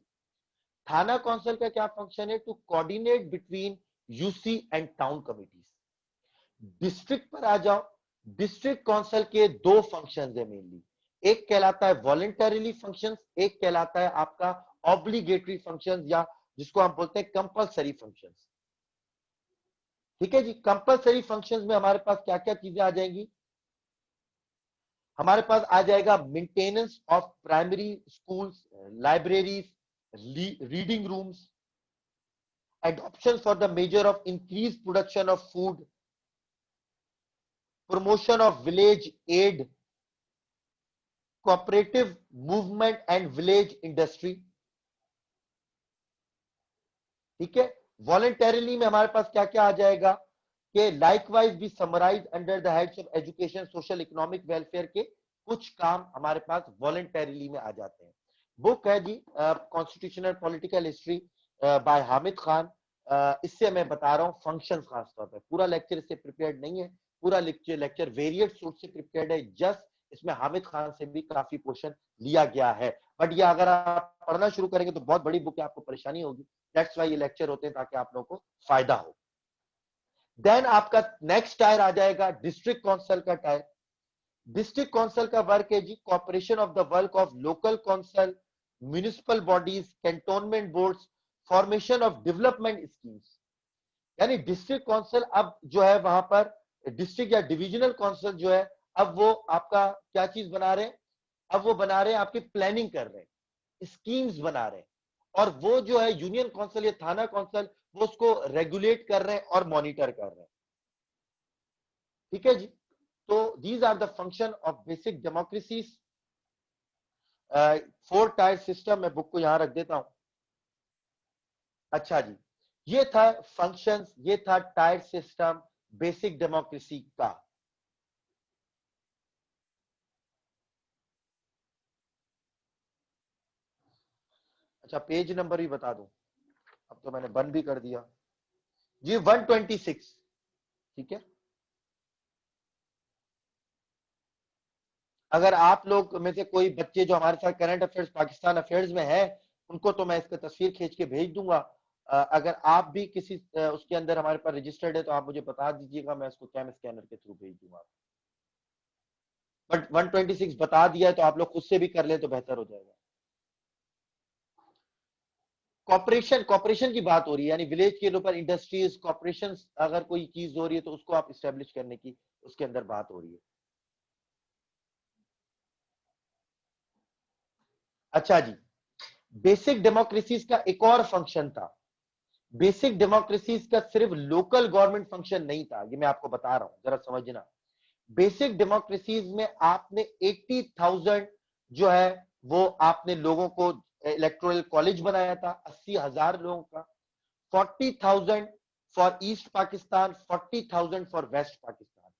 थाना council का क्या function है? To coordinate between UC and town committees. District पर आ जाओ, district council के दो फंक्शंस है मेनली, एक कहलाता है वॉलेंटरीली फंक्शंस, एक कहलाता है आपका ऑब्लिगेटरी फंक्शंस, या जिसको हम बोलते हैं कंपलसरी फंक्शंस, ठीक है जी। कंपलसरी फंक्शंस में हमारे पास क्या क्या चीजें आ जाएंगी? हमारे पास आ जाएगा maintenance of primary schools, libraries, reading rooms, adoption for the measure of increased production of food, promotion of village aid, cooperative movement and village industry, ठीक है। वॉलेंटरीली में हमारे पास क्या क्या आ जाएगा कि लाइकवाइज भी summarise under the heads of education, social, economic welfare के कुछ काम हमारे पास वॉलेंटरीली में आ जाते हैं। बुक है जी constitutional political history by Hamid Khan. इससे मैं बता रहा हूँ फंक्शन, खासतौर पर पूरा लेक्चर इससे प्रिपेयर्ड नहीं है, पूरा लेक्चर वेरिएट सोर्स से प्रिपेयर्ड है, जस्ट इसमें हामिद खान से भी काफी पोर्शन लिया गया है, बट ये अगर आप पढ़ना शुरू करेंगे तो बहुत बड़ी बुक है, आपको परेशानी होगी, दैट्स वाई ये लेक्चर होते हैं ताकि आप लोगों को फायदा हो। देन आपका नेक्स्ट टायर आ जाएगा डिस्ट्रिक्ट काउंसिल का टायर। डिस्ट्रिक्ट काउंसिल का वर्क है जी cooperation of the work of local council, municipal bodies, cantonment boards, formation of development schemes. यानी डिस्ट्रिक्ट काउंसिल अब जो है वहां पर डिस्ट्रिक्ट या डिविजनल काउंसिल जो है, अब वो आपका क्या चीज बना रहे हैं, अब वो बना रहे हैं आपकी प्लानिंग कर रहे हैं, स्कीम्स बना रहे हैं, और वो जो है यूनियन काउंसिल या थाना काउंसिल वो उसको रेगुलेट कर रहे हैं और मॉनिटर कर रहे हैं। ठीक है जी। तो these are the function of basic democracies. 4 tier system, मैं बुक को यहां रख देता हूं। अच्छा जी, ये था फंक्शंस, ये था टायर सिस्टम बेसिक डेमोक्रेसी का। अच्छा, पेज नंबर भी बता दूं, अब तो मैंने बंद भी कर दिया जी। 126। ठीक है, अगर आप लोग में से कोई बच्चे जो हमारे साथ करंट अफेयर्स पाकिस्तान अफेयर्स में है, उनको तो मैं इसका तस्वीर खींच के भेज दूंगा। अगर आप भी किसी उसके अंदर हमारे पास रजिस्टर्ड है तो आप मुझे बता दीजिएगा, मैं उसको कैम स्कैनर के थ्रू भेज दूंगा। बट 126 बता दिया है तो आप लोग खुद से भी कर ले तो बेहतर हो जाएगा। कॉपरेशन की बात हो रही है, यानी विलेज के ऊपर इंडस्ट्रीज कॉपरेशन, अगर कोई चीज हो रही है तो उसको आप इस्टेब्लिश करने की उसके अंदर बात हो रही है। अच्छा जी, बेसिक डेमोक्रेसीज का एक और फंक्शन था। बेसिक डेमोक्रेसीज का सिर्फ लोकल गवर्नमेंट फंक्शन नहीं था, ये मैं आपको बता रहा हूं, जरा समझना। बेसिक डेमोक्रेसीज में आपने 80,000 जो है वो आपने लोगों को इलेक्टोरल कॉलेज बनाया था, 80,000 लोगों का। 40,000 for East Pakistan, 40,000 for West Pakistan,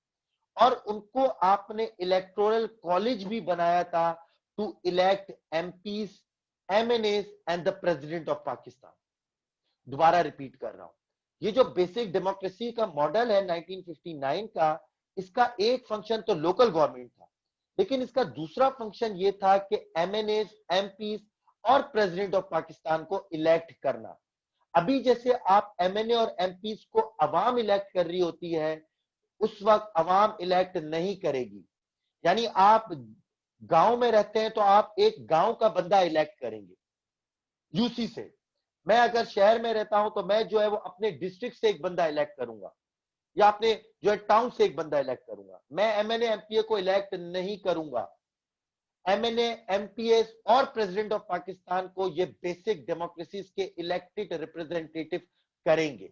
और उनको आपने इलेक्टोरल कॉलेज भी बनाया था to elect MPs, MNAs and the president of Pakistan. दोबारा रिपीट कर रहा हूं, ये जो बेसिक डेमोक्रेसी का मॉडल है 1959 का, इसका एक फंक्शन तो लोकल गवर्नमेंट था, लेकिन इसका दूसरा फंक्शन ये था कि एमएनएस, एमपीज और प्रेसिडेंट ऑफ पाकिस्तान को इलेक्ट करना। अभी जैसे आप एमएनए और एमपीज को अवाम इलेक्ट कर रही होती है, उस वक्त अवाम इलेक्ट नहीं करेगी। यानी आप गांव में रहते हैं तो आप एक गांव का बंदा इलेक्ट करेंगे यूसी से। मैं अगर शहर में रहता हूं तो मैं जो है वो अपने डिस्ट्रिक्ट से एक बंदा इलेक्ट करूंगा, या अपने जो है टाउन से एक बंदा इलेक्ट करूंगा। मैं एमएनए एमपीए को इलेक्ट नहीं करूंगा। एमएनए एमपीएस और प्रेसिडेंट ऑफ पाकिस्तान को ये बेसिक डेमोक्रेसीज के इलेक्टेड रिप्रेजेंटेटिव करेंगे।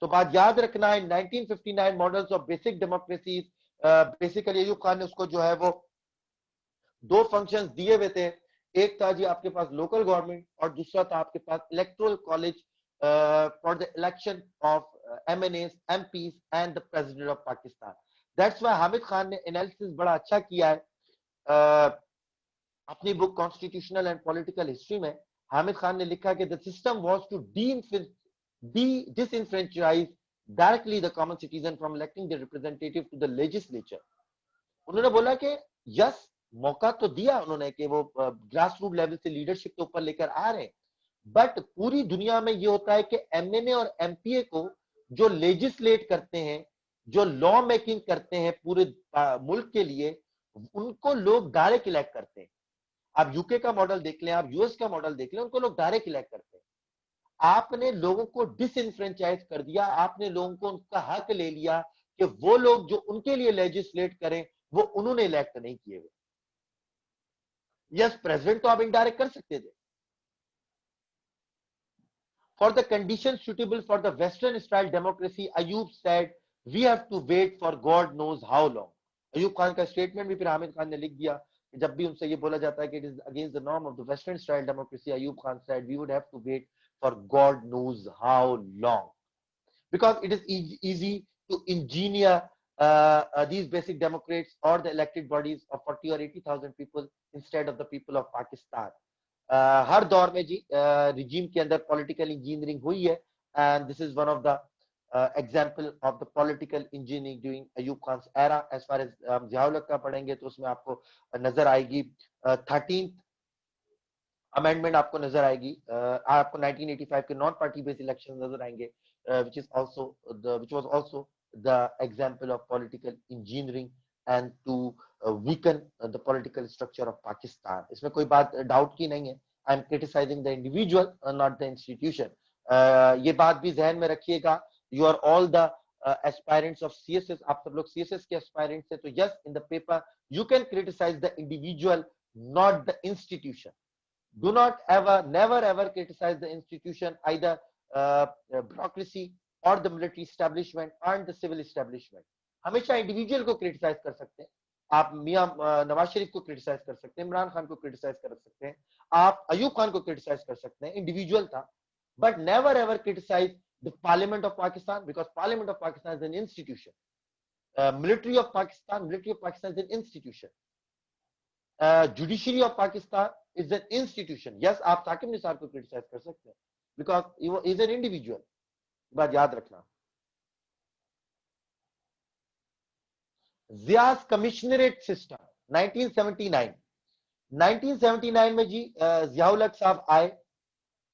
तो बात याद रखना है, 1959 models of basic democracy, basically Ayub Khan ने उसको जो है वो दो फंक्शंस दिए हुए थे। एक था जी आपके पास लोकल गवर्नमेंट, और दूसरा था आपके पास electoral college for the election of MNAs, MPs and the president of Pakistan. That's why Hamid Khan ने एनालिसिस बड़ा अच्छा किया है अपनी book constitutional and political history में। हामिद खान ने लिखा कि the system was to disenfranchise directly the common citizen from electing the representative to the legislature। उन्होंने बोला कि यस, मौका तो दिया उन्होंने कि वो ग्रास रूट लेवल से लीडरशिप के ऊपर लेकर आ रहे हैं, बट पूरी दुनिया में ये होता है कि एमएनए और एमपीए को जो लेजिस्लेट करते हैं, जो लॉ मेकिंग करते हैं पूरे मुल्क के लिए, उनको लोग डायरेक्ट इलेक्ट करते हैं। आप यूके का मॉडल देख लें, आप यूएस का मॉडल देख लें, उनको लोग डायरेक्ट इलेक्ट करते हैं। आपने लोगों को डिसइंफ्रेंचाइज कर दिया, आपने लोगों को उनका हक ले लिया कि वो लोग जो उनके लिए लेजिस्लेट करें वो उन्होंने इलेक्ट नहीं किए हुए। यस, प्रेसिडेंट तो आप इनडायरेक्ट कर सकते थे। For the conditions suitable for the Western style democracy, Ayub said, we have to wait for God knows how long। Ayub Khan का स्टेटमेंट भी फिर हामिद खान ने लिख दिया कि जब भी उनसे ये बोला जाता है कि it is against the norm of the western style democracy, Ayub Khan said we would have to wait for God knows how long, because it is easy to engineer these basic democrats or the elected bodies of 40 or 80,000 people instead of the people of Pakistan। हर दौर में जी regime के अंदर political engineering हुई है, and this is one of the example of the political engineering during Ayub Khan era. As far as हम ज़िया-उल-हक का पढ़ेंगे तो उसमें आपको नजर आएगी 13th अमेंडमेंट आपको नजर आएगी, आपको 1985 के नॉन पार्टी बेस्ड इलेक्शन नजर आएंगे, which is also which was also the example of political engineering and to weaken the political structure of Pakistan। इसमें कोई बात डाउट की नहीं है। I am criticising the individual not the institution. ये बात भी जहन में रखिएगा, you are all the aspirants of CSS, आप सब लोग CSS के aspirants हैं, तो yes, in the paper you can criticize the individual, not the institution. Do not ever, never ever criticize the institution, either bureaucracy or the military establishment and the civil establishment. हमेशा individual को criticise कर सकते हैं, आप मियां नवाज शरीफ को criticise कर सकते हैं, इमरान खान को क्रिटिसाइज कर सकते हैं, आप अयूब खान को क्रिटिसाइज कर सकते हैं, इंडिविजुअल था, but never ever criticise the parliament of Pakistan, because parliament of Pakistan is an institution. Military of Pakistan is an institution. Judiciary of Pakistan is an institution. Yes, आप साकिब निसार को क्रिटिसाइज कर सकते हैं बिकॉज वो इज एन इंडिविजुअल. बात याद रखना. जियास कमिश्नरेट सिस्टम 1979 में जी जियाउल हक साहब आए,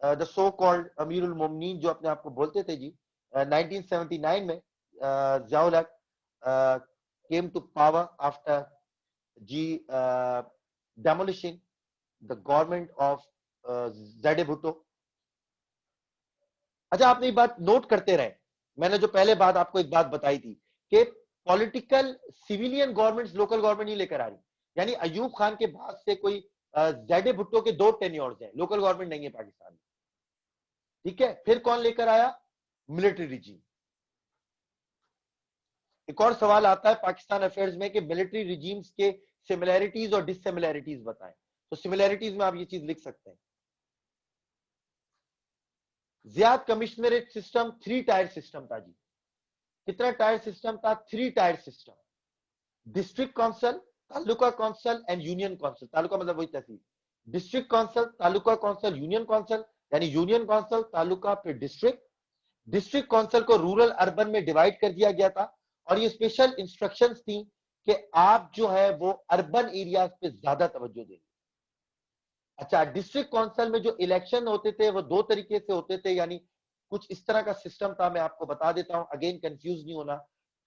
द सो कॉल्ड अमीरुल मोमिनीन जो अपने आप को बोलते थे जी. 1979 में जियाउल हक came to power after जी demolishing the government of Z Bhutto. अच्छा, आपने ये बात नोट करते रहे, मैंने जो पहले बात आपको एक बात बताई थी कि political civilian governments local government नहीं लेकर आ रही. यानी अयूब खान के बाद से कोई ज़ैड भुट्टो के 2 टेन्योर्स हैं, लोकल गवर्नमेंट नहीं है पाकिस्तान में. ठीक है, फिर कौन लेकर आया? Military regime. एक और सवाल आता है पाकिस्तान अफेयर्स में कि मिलिट्री रिजीम्स के सिमिलैरिटीज और डिससिमिलैरिटीज बताएं. तो सिमिलैरिटीज में आप ये चीज लिख सकते हैं. जियाद कमिश्नरेट सिस्टम 3 टायर सिस्टम था जी. कितना टायर सिस्टम था? 3 tier system. District council, taluka council and union council. Taluka मतलब वही tehsil. District council, taluka council, union council. यानी यूनियन काउंसिल, तालुका पे डिस्ट्रिक्ट. डिस्ट्रिक्ट काउंसिल को रूरल अर्बन में डिवाइड कर दिया गया था और ये स्पेशल इंस्ट्रक्शंस थी कि आप जो है वो अर्बन एरियाज पे ज्यादा तवज्जो देंगे. अच्छा, डिस्ट्रिक्ट काउंसिल में जो इलेक्शन होते थे वो 2 तरीके से होते थे, यानी कुछ इस तरह का सिस्टम था. मैं आपको बता देता हूं, अगेन कंफ्यूज नहीं होना.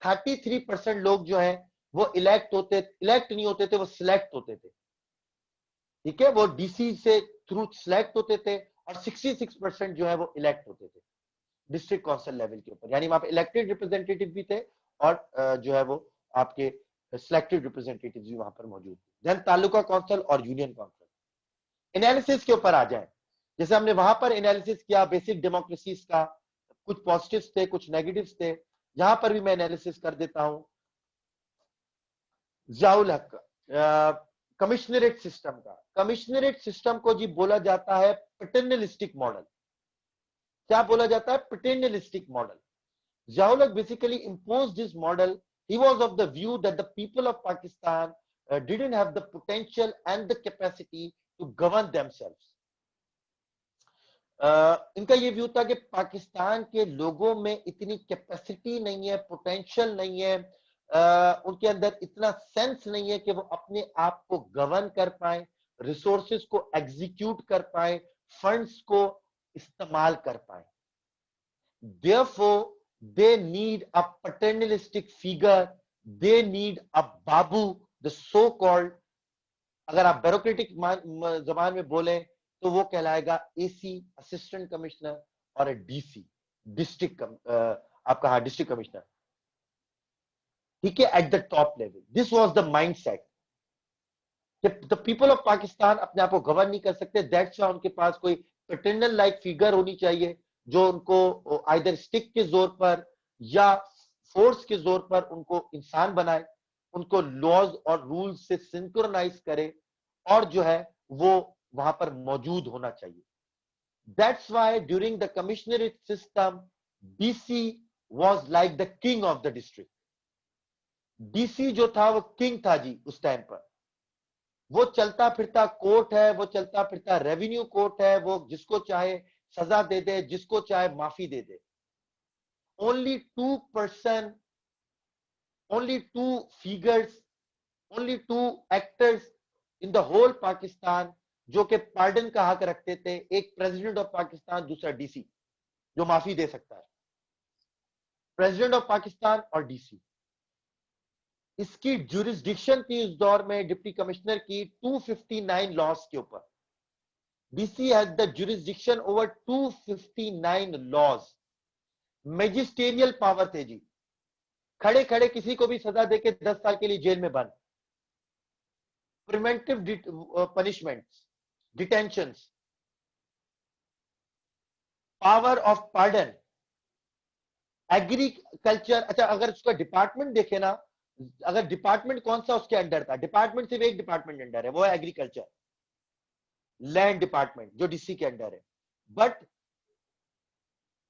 33% लोग जो है वो इलेक्ट नहीं होते थे, वो सिलेक्ट होते थे. ठीक है, वो डीसी से थ्रू सिलेक्ट होते थे और 66% जो है वो इलेक्ट होते थे डिस्ट्रिक्ट काउंसिल लेवल के ऊपर. यानी वहां पे इलेक्टेड रिप्रेजेंटेटिव भी थे और जो है वो आपके सिलेक्टेड रिप्रेजेंटेटिव भी वहां पर मौजूद थे. देन तालुका काउंसिल और यूनियन काउंसिल. एनालिसिस के ऊपर आ जाए, जैसे हमने वहां पर एनालिसिस किया बेसिक डेमोक्रेसीज का, कुछ पॉजिटिव्स थे कुछ नेगेटिव्स थे. यहां पर भी मैं एनालिसिस कर देता हूं. जियाउल हक कमिश्नरेट सिस्टम का. कमिश्नरेट सिस्टम को जी बोला जाता है पैटर्नलिस्टिक मॉडल. क्या बोला जाता है? Paternalistic model. Ziaul Haq basically imposed this model. He was of the view that the people of Pakistan didn't have the potential and the capacity to govern themselves. इनका ये व्यू था कि पाकिस्तान के लोगों में इतनी कैपेसिटी नहीं है, पोटेंशियल नहीं है, उनके अंदर इतना सेंस नहीं है कि वो अपने आप को गवर्न कर पाए, रिसोर्सेज को एग्जीक्यूट कर पाए, फंड्स को इस्तेमाल कर पाए. Therefore, they need a paternalistic figure. They need a babu, the so-called, अगर आप ब्यूरोक्रेटिक जबान में बोलें तो वो कहलाएगा एसी, असिस्टेंट कमिश्नर, और डीसी, डिस्ट्रिक्ट आपका हाँ डिस्ट्रिक्ट कमिश्नर. ठीक है, at the top level. This was the mindset कि द पीपल ऑफ पाकिस्तान अपने आप को गवर्न नहीं कर सकते. दैट्स व्हाई उनके पास कोई पैटर्नल लाइक फिगर होनी चाहिए जो उनको आइदर स्टिक के जोर पर या फोर्स के जोर पर उनको इंसान बनाए, उनको लॉज और रूल्स से सिंक्रोनाइज करे और जो है वो वहां पर मौजूद होना चाहिए. That's why during the commissionerate system DC was like the king of the district. DC जो था वो किंग था जी उस टाइम पर. वो चलता फिरता कोर्ट है, वो चलता फिरता रेवेन्यू कोर्ट है, वो जिसको चाहे सजा दे दे, जिसको चाहे माफी दे दे. only 2%, only 2 figures, only 2 actors in the whole Pakistan जो कि पार्डन का हक रखते थे. एक प्रेसिडेंट ऑफ पाकिस्तान, दूसरा डीसी जो माफी दे सकता है. प्रेसिडेंट ऑफ पाकिस्तान और डीसी. इसकी ज्यूरिसडिक्शन थी उस दौर में डिप्टी कमिश्नर की 259 लॉज के ऊपर. DC has the jurisdiction over 259 laws. मैजिस्टेरियल power थे जी. खड़े खड़े किसी को भी सजा देके 10 साल के लिए जेल में बंद, preventive punishments, detentions, power of pardon, agriculture. अच्छा, अगर उसका डिपार्टमेंट देखे ना, अगर डिपार्टमेंट कौन सा उसके अंडर था, डिपार्टमेंट सिर्फ एक डिपार्टमेंट अंडर है, वो है एग्रीकल्चर, लैंड डिपार्टमेंट, जो डीसी के अंडर है। But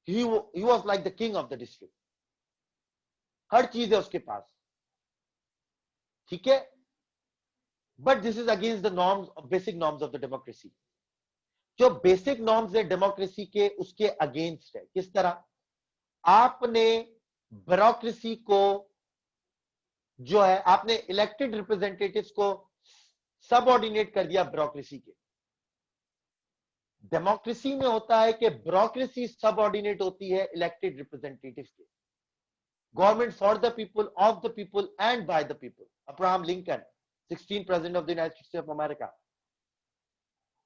he was like the king of the district, हर चीज है उसके पास, ठीक है। But this is against the norms, basic norms of the democracy. जो बेसिक नॉर्म्स है डेमोक्रेसी के, उसके अगेंस्ट है। किस तरह? आपने ब्यूरोक्रेसी को, जो है, आपने इलेक्टेड रिप्रेजेंटेटिव्स को सबऑर्डिनेट कर दिया ब्यूरोक्रेसी के। डेमोक्रेसी में होता है कि ब्यूरोक्रेसी सबऑर्डिनेट होती है इलेक्टेड रिप्रेजेंटेटिव्स के। Government for the people, of the people and by the people. Abraham Lincoln, 16 president of the United States of America.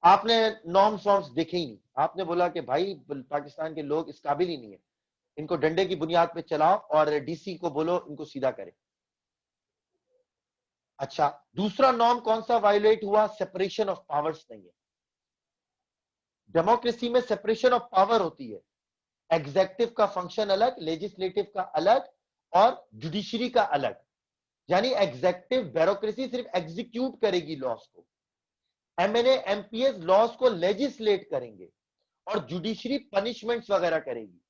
आपने नॉर्म्स फॉर्म्स देखे ही नहीं, आपने बोला कि भाई पाकिस्तान के लोग इस काबिल ही नहीं है, इनको डंडे की बुनियाद पे चलाओ और डीसी को बोलो इनको सीधा करे। अच्छा, दूसरा नॉर्म कौन सा वायोलेट हुआ? सेपरेशन ऑफ पावर्स नहीं है। डेमोक्रेसी में सेपरेशन ऑफ पावर होती है, एग्जेक्टिव का फंक्शन अलग, लेजिस्लेटिव का अलग और जुडिशरी का अलग। यानी एग्जेक्टिव ब्यूरोक्रेसी सिर्फ एग्जीक्यूट करेगी लॉस को, एमएनए एमपीएस लॉस को लेजिस्लेट करेंगे और जुडिशरी पनिशमेंट्स वगैरह करेगी।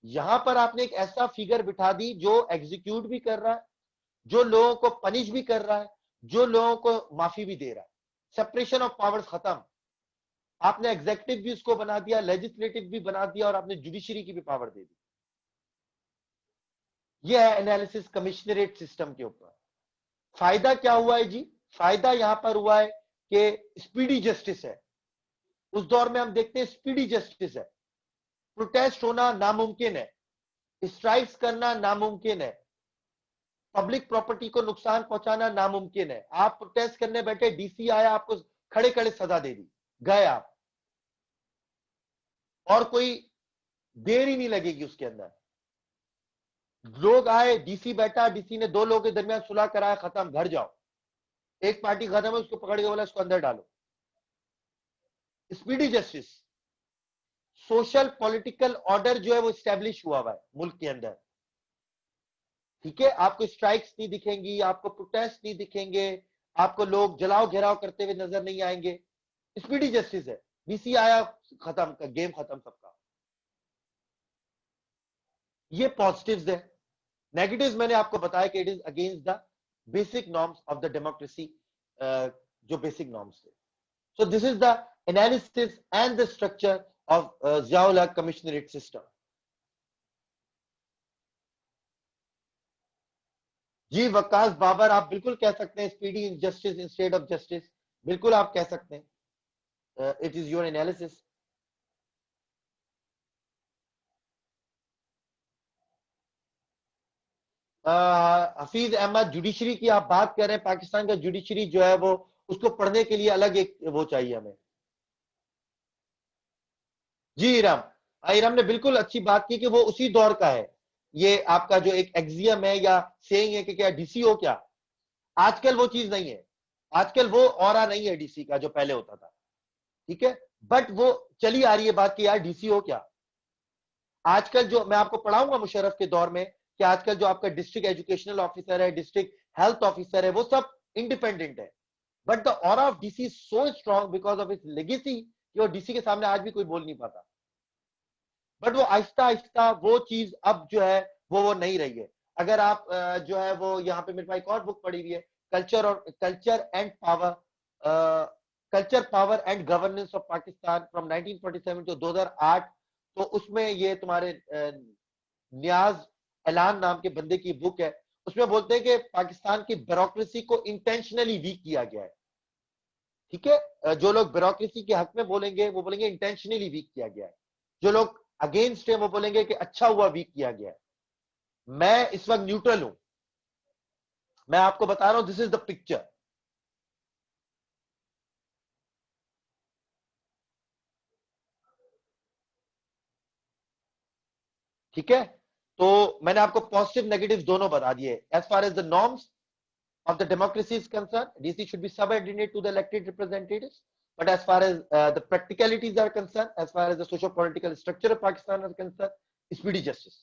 यहां पर आपने एक ऐसा फिगर बिठा दी जो एग्जीक्यूट भी कर रहा है, जो लोगों को पनिश भी कर रहा है, जो लोगों को माफी भी दे रहा है। सेपरेशन ऑफ पावर्स खत्म। आपने एग्जेक्टिव भी उसको बना दिया, लेजिस्लेटिव भी बना दिया और आपने जुडिशरी की भी पावर दे दी। यह है एनालिसिस कमिश्नरेट सिस्टम के ऊपर। फायदा क्या हुआ है जी? फायदा यहां पर हुआ है कि स्पीडी जस्टिस है। उस दौर में हम देखते हैं स्पीडी जस्टिस है, प्रोटेस्ट होना नामुमकिन है, स्ट्राइक्स करना नामुमकिन है, पब्लिक प्रॉपर्टी को नुकसान पहुंचाना नामुमकिन है। आप प्रोटेस्ट करने बैठे, डीसी आया, आपको खड़े खड़े सजा दे दी, गए आप, और कोई देर ही नहीं लगेगी उसके अंदर। लोग आए, डीसी बैठा, डीसी ने दो लोगों के दरमियान सुलह कराया, खत्म, घर जाओ। एक पार्टी खत्म है, उसको पकड़ के बोला इसको अंदर डालो। Speedy justice. Social political order जो है वो स्टैब्लिश हुआ है मुल्क के अंदर, ठीक है। आपको स्ट्राइक्स नहीं दिखेंगी, आपको प्रोटेस्ट नहीं दिखेंगे, आपको लोग जलाओ घेराव करते हुए नजर नहीं आएंगे। स्पीडी जस्टिस है, डीसी आया, खत्म, गेम खत्म सबका। ये पॉजिटिव्स है। नेगेटिव्स मैंने आपको बताया कि it is against the basic norms of the democracy, जो बेसिक नॉर्म्स थे। So this is the analysis and the structure of Ziaul Haq commissionerate system. जी वकास बाबर, आप बिल्कुल कह सकते हैं speedy justice instead of justice, बिल्कुल आप कह सकते हैं। It is your analysis. Hafeez Ahmad, judiciary की आप बात कर रहे हैं, पाकिस्तान का जुडिशरी जो है वो, उसको पढ़ने के लिए अलग एक वो चाहिए हमें। जी इराम, इराम ने बिल्कुल अच्छी बात की कि वो उसी दौर का है। ये आपका जो एक एक्सियम है या सेइंग है कि क्या डीसी हो क्या, आजकल वो चीज नहीं है। आजकल वो ऑरा नहीं है डीसी का जो पहले होता था, ठीक है। बट वो चली आ रही है बात कि यार डीसी हो क्या। आजकल जो मैं आपको पढ़ाऊंगा मुशर्रफ के दौर में, कि आजकल जो आपका डिस्ट्रिक्ट एजुकेशनल ऑफिसर है, डिस्ट्रिक्ट हेल्थ ऑफिसर है, वो सब इंडिपेंडेंट है। But the aura of DC so strong because of its legacy कि वो डीसी के सामने आज भी कोई बोल नहीं पाता। बट वो आहिस्ता आहिस्ता वो चीज अब जो है वो नहीं रही है। अगर आप जो है वो यहाँ पे मेरे पास एक और बुक पड़ी हुई है, कल्चर और culture and power, culture power and governance of Pakistan from 1947 to 2008। तो उसमें ये तुम्हारे नियाज ऐलान नाम के बंदे की बुक है। उसमें बोलते हैं कि पाकिस्तान की ब्यूरोक्रेसी को इंटेंशनली वीक किया गया है, ठीक है। जो लोग ब्यूरोक्रेसी के हक में बोलेंगे वो बोलेंगे इंटेंशनली वीक किया गया है, जो लोग अगेंस्ट है वो बोलेंगे कि अच्छा हुआ वीक किया गया है। मैं इस वक्त न्यूट्रल हूं, मैं आपको बता रहा हूं दिस इज द पिक्चर, ठीक है। तो मैंने आपको पॉजिटिव नेगेटिव दोनों बता दिए। As far as the norms of the democracy is concerned, DC should be subordinate to the elected representatives. But as far as the practicalities are concerned, as far as the socio-political structure of Pakistan is concerned, speedy justice,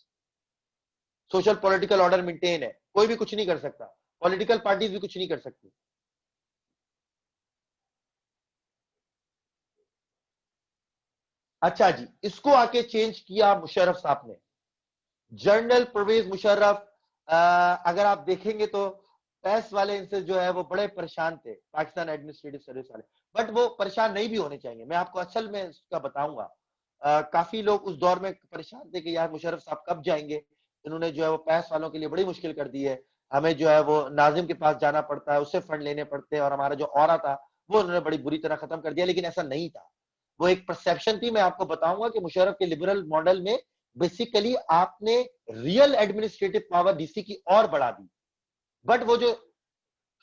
social political order maintain है, कोई भी कुछ नहीं कर सकता, political parties भी कुछ नहीं कर सकती। अच्छा जी, इसको आके चेंज किया मुशर्रफ साहब ने। जनरल परवेज मुशर्रफ, अगर आप देखेंगे तो पैस वाले इनसे जो है वो बड़े परेशान थे, पाकिस्तान एडमिनिस्ट्रेटिव सर्विस वाले, बट वो परेशान नहीं भी होने चाहिए। मैं आपको असल में इसका बताऊंगा। काफी लोग उस दौर में परेशान थे कि यार मुशर्रफ साहब कब जाएंगे, इन्होंने जो है वो पैस वालों के लिए बड़ी मुश्किल कर दी है, हमें जो है वो नाजिम के पास जाना पड़ता है, उससे फंड लेने पड़ते हैं, और हमारा जो औरा था वो उन्होंने बड़ी बुरी तरह खत्म कर दिया। लेकिन ऐसा नहीं था, वो एक परसेप्शन थी। मैं आपको बताऊंगा कि मुशर्रफ के लिबरल मॉडल में बेसिकली आपने रियल एडमिनिस्ट्रेटिव पावर डीसी की और बढ़ा दी, बट वो जो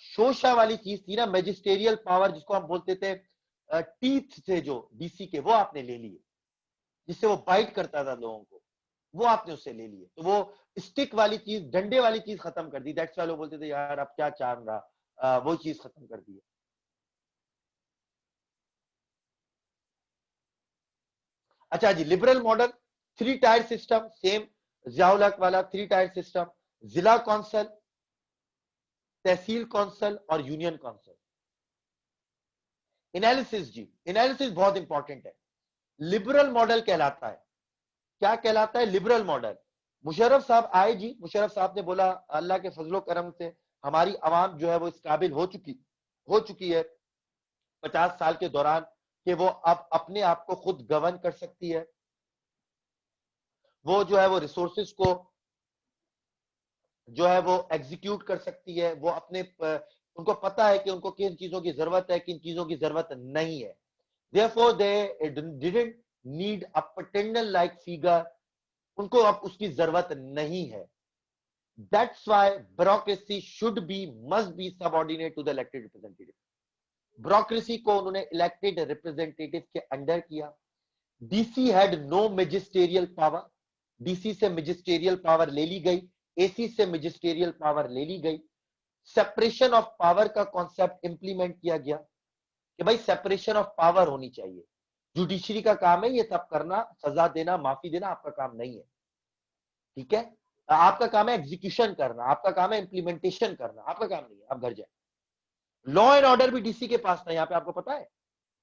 शोषा वाली चीज थी ना, मैजिस्टेरियल पावर जिसको हम बोलते थे, टीथ थे जो डीसी के, वो आपने ले लिए, जिससे वो बाइट करता था लोगों को, वो आपने उससे ले लिए। तो वो स्टिक वाली चीज, डंडे वाली चीज खत्म कर दी। दैट्स व्हाई लोग बोलते थे यार अब क्या चाह रहा, वो चीज खत्म कर दी है। अच्छा जी, liberal model, 3 tier system, same Ziaul Haq वाला 3 टायर सिस्टम, जिला कौंसल, तहसील कौंसल और यूनियन कौंसल। एनालिसिस जी, एनालिसिस बहुत इंपॉर्टेंट है। लिबरल मॉडल कहलाता है, क्या कहलाता है? Liberal model. मुशर्रफ साहब आए जी, मुशर्रफ साहब ने बोला अल्लाह के फजलो करम से हमारी आवाम जो है वो इस काबिल हो चुकी है 50 साल के दौरान कि वो अब अपने आप को खुद गवर्न कर सकती है, वो जो है वो रिसोर्सेज को जो है वो एग्जीक्यूट कर सकती है, वो अपने उनको पता है कि उनको किन चीजों की जरूरत है, किन चीजों की जरूरत नहीं है। Therefore they didn't need a paternal like figure, उनको अब उसकी जरूरत नहीं है। That's why bureaucracy should be, must be subordinate to the elected representative. Bureaucracy को उन्होंने इलेक्टेड रिप्रेजेंटेटिव के अंडर किया। DC had no magisterial power, DC से मैजिस्टेरियल पावर ले ली गई, एसी से मैजिस्टेरियल पावर ले ली गई। सेपरेशन ऑफ पावर का कॉन्सेप्ट इंप्लीमेंट किया गया कि भाई सेपरेशन ऑफ पावर होनी चाहिए। जुडिशरी का काम है ये सब करना, सजा देना, माफी देना आपका काम नहीं है, ठीक है? आपका काम है एग्जीक्यूशन करना, आपका काम है इंप्लीमेंटेशन करना, आपका काम नहीं है, आप घर जाए। लॉ एंड ऑर्डर भी डीसी के पास था, यहाँ पे आपको पता है,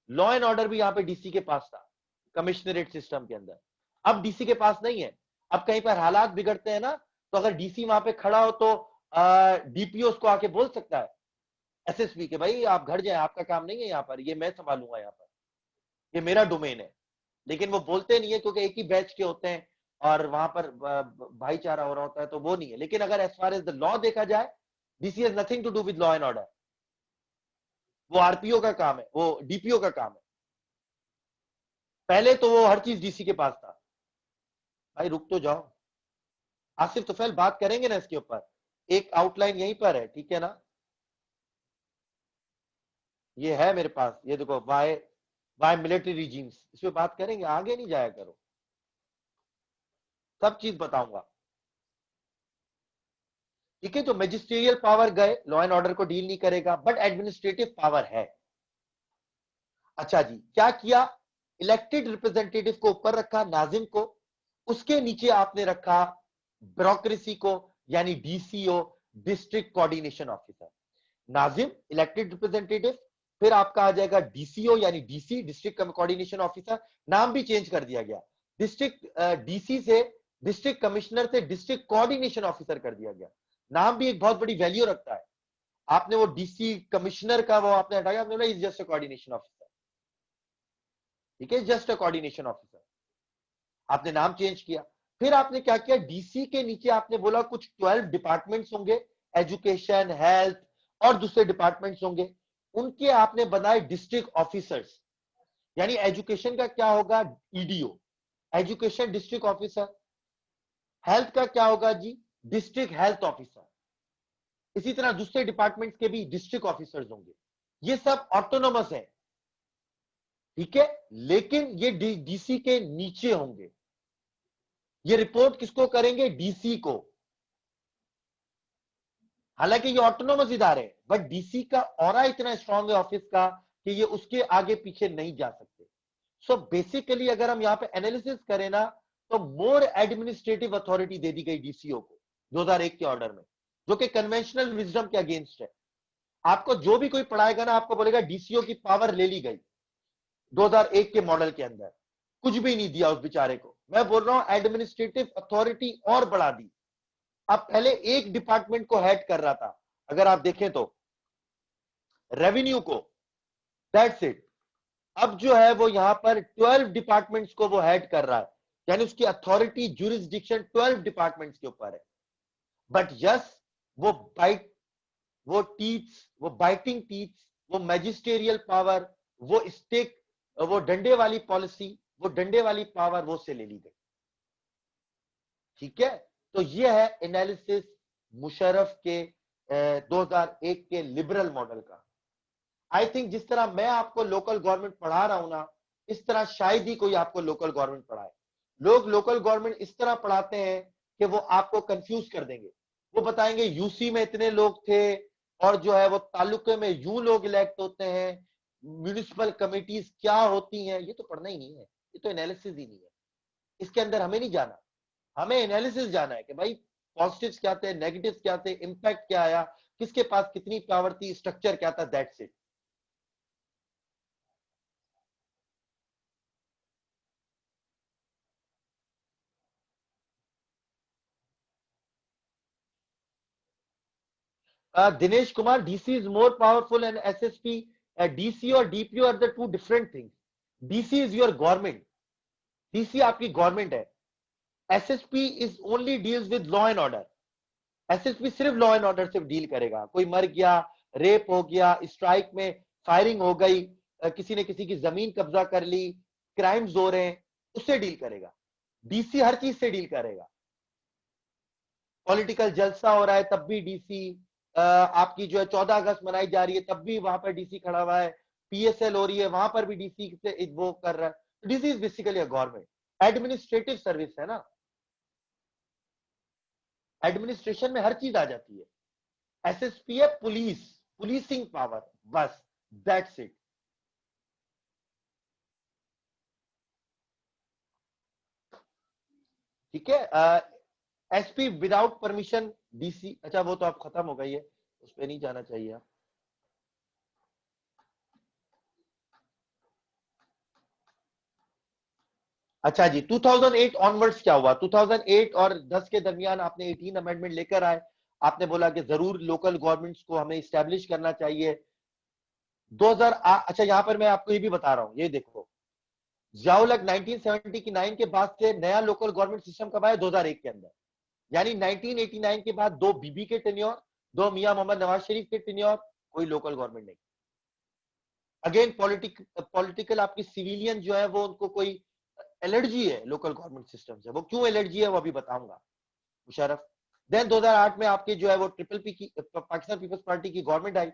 लॉ एंड ऑर्डर भी यहाँ पे डीसी के पास था कमिश्नरेट सिस्टम के अंदर। अब डीसी के पास नहीं है। अब कहीं पर हालात बिगड़ते हैं ना, तो अगर डीसी वहां पे खड़ा हो तो डीपीओ उसको आके बोल सकता है, एसएसपी के, भाई आप घर जाए, आपका काम नहीं है यहाँ पर, ये मैं संभालूंगा, यहाँ पर ये मेरा डोमेन है। लेकिन वो बोलते नहीं है क्योंकि एक ही बैच के होते हैं और वहां पर भाईचारा हो रहा होता है, तो वो नहीं है। लेकिन अगर as far as the law देखा जाए, DC has nothing to do with law and order, वो आरपीओ का काम है, वो डीपीओ का काम है। पहले तो वो हर चीज डीसी के पास था। भाई रुक तो जाओ, आसिफ तुफैल बात करेंगे ना इसके ऊपर, एक आउटलाइन यहीं पर है, ठीक है ना? ये है मेरे पास, ये देखो, बाय मिलिट्री रिजीम्स, इस पे बात करेंगे, आगे नहीं जाया करो, सब चीज बताऊंगा, ठीक है? तो मैजिस्ट्रियल पावर गए, लॉ एंड ऑर्डर को डील नहीं करेगा, बट एडमिनिस्ट्रेटिव पावर है। अच्छा जी, क्या किया? इलेक्टेड रिप्रेजेंटेटिव को ऊपर रखा, नाजिम को, उसके नीचे आपने रखा ब्यूरोक्रेसी को, यानी DCO, district coordination officer. Nazim elected representative, फिर आपका आ जाएगा डीसीओ यानी डीसी, डिस्ट्रिक्ट कोऑर्डिनेशन ऑफिसर। नाम भी चेंज कर दिया गया, डिस्ट्रिक्ट डीसी से, डिस्ट्रिक्ट कमिश्नर से डिस्ट्रिक्ट कोऑर्डिनेशन ऑफिसर कर दिया गया। नाम भी एक बहुत बड़ी वैल्यू रखता है। आपने वो डीसी कमिश्नर का वो आपने हटाया, आपने बोला is just a coordination officer, ठीक है, जस्ट अ कोऑर्डिनेशन ऑफिसर, आपने नाम चेंज किया। फिर आपने क्या किया, डीसी के नीचे आपने बोला कुछ 12 डिपार्टमेंट्स होंगे, एजुकेशन, हेल्थ और दूसरे डिपार्टमेंट्स होंगे, उनके आपने बनाए डिस्ट्रिक्ट ऑफिसर्स। यानी एजुकेशन का क्या होगा, EDO, education district officer. Health का क्या होगा जी, डिस्ट्रिक्ट हेल्थ ऑफिसर। इसी तरह दूसरे डिपार्टमेंट्स के भी डिस्ट्रिक्ट ऑफिसर्स होंगे। ये सब ऑटोनोमस है, ठीक है, लेकिन ये डीसी के नीचे होंगे, ये रिपोर्ट किसको करेंगे? डीसी को। हालांकि ये ऑटोनोमस इदारे हैं, बट डीसी का ऑरा इतना स्ट्रांग है ऑफिस का कि ये उसके आगे पीछे नहीं जा सकते। सो बेसिकली अगर हम यहाँ पे एनालिसिस करें ना, तो मोर एडमिनिस्ट्रेटिव अथॉरिटी दे दी गई डीसीओ को 2001 के ऑर्डर में, जो कि कन्वेंशनल विजडम के अगेंस्ट है। आपको जो भी कोई पढ़ाएगा ना, आपको बोलेगा डीसीओ की पावर ले ली गई 2001 के मॉडल के अंदर, कुछ भी नहीं दिया उस बेचारे को। मैं बोल रहा हूं एडमिनिस्ट्रेटिव अथॉरिटी और बढ़ा दी। अब पहले एक डिपार्टमेंट को हेड कर रहा था, अगर आप देखें तो रेवेन्यू को, दैट्स इट। अब जो है वो यहां पर 12 डिपार्टमेंट्स को वो हेड कर रहा है, यानी उसकी अथॉरिटी जुरिस्डिक्शन 12 डिपार्टमेंट्स के ऊपर है। बट यस, वो बाइट, वो टीथ्स, वो बाइटिंग टीथ्स, वो मैजिस्टेरियल पावर, वो स्टेक, वो डंडे वाली पॉलिसी, वो डंडे वाली पावर वो से ले ली गई। ठीक है, तो ये है एनालिसिस मुशर्रफ के 2001 के लिबरल मॉडल का। आई थिंक जिस तरह मैं आपको लोकल गवर्नमेंट पढ़ा रहा हूं ना, इस तरह शायद ही कोई आपको लोकल गवर्नमेंट पढ़ाए। लोग लोकल गवर्नमेंट इस तरह पढ़ाते हैं कि वो आपको कंफ्यूज कर देंगे। वो बताएंगे यूसी में इतने लोग थे, और जो है वो तालुके में यूं लोग इलेक्ट होते हैं, म्यूनिसिपल कमिटीज क्या होती हैं। ये तो पढ़ना ही नहीं है, ये तो एनालिसिस ही नहीं है। इसके अंदर हमें नहीं जाना, हमें एनालिसिस जाना है कि भाई पॉजिटिव्स क्या थे, नेगेटिव्स क्या थे, इंपैक्ट क्या आया, किसके पास कितनी पावर थी, स्ट्रक्चर क्या था, that's it. Dinesh Kumar, DC is more powerful and SSP, DC और DPO are the two different things. DC is your government, DC आपकी गवर्नमेंट है। SSP is only deals with law and order. SSP सिर्फ law and order से deal करेगा। कोई मर गया, rape हो गया, स्ट्राइक में फायरिंग हो गई, किसी ने किसी की जमीन कब्जा कर ली, क्राइम्स हो रहे हैं, उससे डील करेगा। डीसी हर चीज से डील करेगा। पॉलिटिकल जलसा हो रहा है तब भी डीसी, आपकी जो है 14 अगस्त मनाई जा रही है तब भी वहां पर डीसी खड़ा हुआ है, पीएसएल हो रही है वहां पर भी डीसी से वो कर रहा है। DC is basically a government, administrative service है ना, एडमिनिस्ट्रेशन में हर चीज आ जाती है। एसएसपी है पुलिस, पुलिसिंग पावर, बस, दैट्स इट। ठीक है, एसपी विदाउट परमिशन डीसी, अच्छा वो तो आप खत्म हो गई है, उस पर नहीं जाना चाहिए आप। अच्छा जी, 2008 ऑनवर्ड्स क्या हुआ? 2008 और 10 के दरमियान आपने 18 अमेंडमेंट लेकर आए। आपने बोला कि जरूर लोकल गवर्नमेंट्स को हमें इस्टेब्लिश करना चाहिए। 2000, अच्छा यहां पर मैं आपको ये भी बता रहा हूं, ये देखो, जियाउल हक 1979 के बाद से नया लोकल गवर्नमेंट सिस्टम कब आया? 2001 के अंदर। यानी 1989 के बाद दो बीबी के टेन्योर, दो मियां मोहम्मद नवाज शरीफ के टेन्योर, कोई लोकल गवर्नमेंट नहीं। अगेन पॉलिटिकल आपकी सिविलियन जो है वो उनको कोई एलर्जी है लोकल गवर्नमेंट सिस्टम से। वो क्यों एलर्जी है वो अभी बताऊंगा मुशर्रफ। देन 2008 में आपके जो है वो ट्रिपल पी की, पाकिस्तान पीपल्स पार्टी की गवर्नमेंट आई,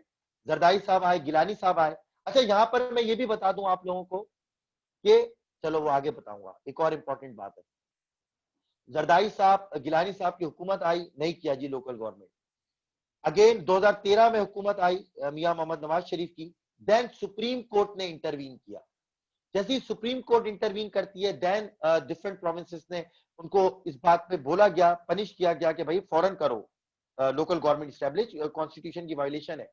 जरदाई साहब आए, गिलानी साहब आए। अच्छा यहां पर मैं ये भी बता दूं आप लोगों को कि, चलो वो आगे बताऊंगा, एक और इंपॉर्टेंट बात है। जरदाई साहब, गिलानी साहब की हुकूमत आई, नहीं किया जी लोकल गवर्नमेंट। अगेन 2013 में हुकूमत आई मियां मोहम्मद नवाज शरीफ की। देन सुप्रीम कोर्ट ने इंटरवीन किया। जैसे ही सुप्रीम कोर्ट इंटरवीन करती है, देन डिफरेंट प्रोविंसेस ने उनको इस बात पे बोला गया, पनिश किया गया कि भाई फौरन करो लोकल गवर्नमेंट स्टैब्लिश, कॉन्स्टिट्यूशन की वायलेशन है।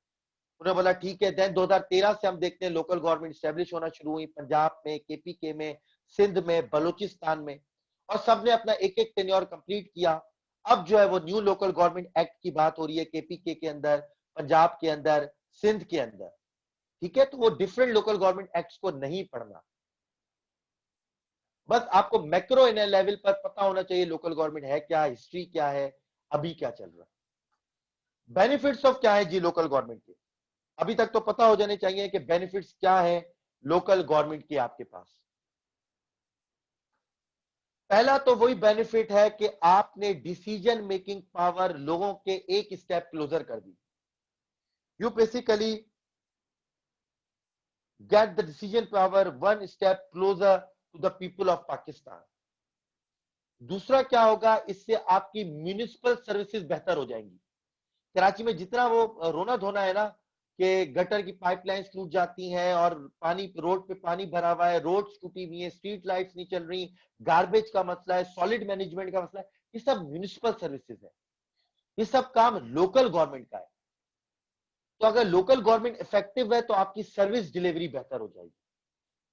उन्होंने बोला ठीक है। देन 2013 से हम देखते हैं लोकल गवर्नमेंट स्टैब्लिश होना शुरू हुई, पंजाब में, केपीके में, सिंध में, बलूचिस्तान में, और सबने अपना एक एक टेन्योर कंप्लीट किया। अब जो है वो न्यू लोकल गवर्नमेंट एक्ट की बात हो रही है, केपीके के अंदर, पंजाब के अंदर, सिंध के अंदर। ठीक है, तो वो डिफरेंट लोकल गवर्नमेंट एक्ट्स को नहीं पढ़ना, बस आपको मैक्रो लेवल पर पता होना चाहिए लोकल गवर्नमेंट है क्या, हिस्ट्री क्या है, अभी क्या चल रहा है। बेनिफिट्स ऑफ क्या है जी लोकल गवर्नमेंट के, अभी तक तो पता हो जाने चाहिए कि बेनिफिट्स क्या है लोकल गवर्नमेंट के आपके पास। पहला तो वही बेनिफिट है कि आपने डिसीजन मेकिंग पावर लोगों के एक स्टेप क्लोजर कर दी। You basically get the decision power one step closer to the people of Pakistan. दूसरा क्या होगा, इससे आपकी म्यूनिसिपल सर्विसेज बेहतर हो जाएंगी। कराची में जितना वो रोना धोना है ना कि गटर की पाइपलाइंस टूट जाती हैं और पानी रोड पे पानी भरा हुआ है, रोड्स टूटी हुई है, स्ट्रीट लाइट्स नहीं चल रही, गार्बेज का मसला है, सॉलिड मैनेजमेंट का मसला है, ये सब म्यूनिसिपल सर्विसेज है, ये सब काम लोकल गवर्नमेंट का है। तो अगर लोकल गवर्नमेंट इफेक्टिव है तो आपकी सर्विस डिलीवरी बेहतर हो जाएगी,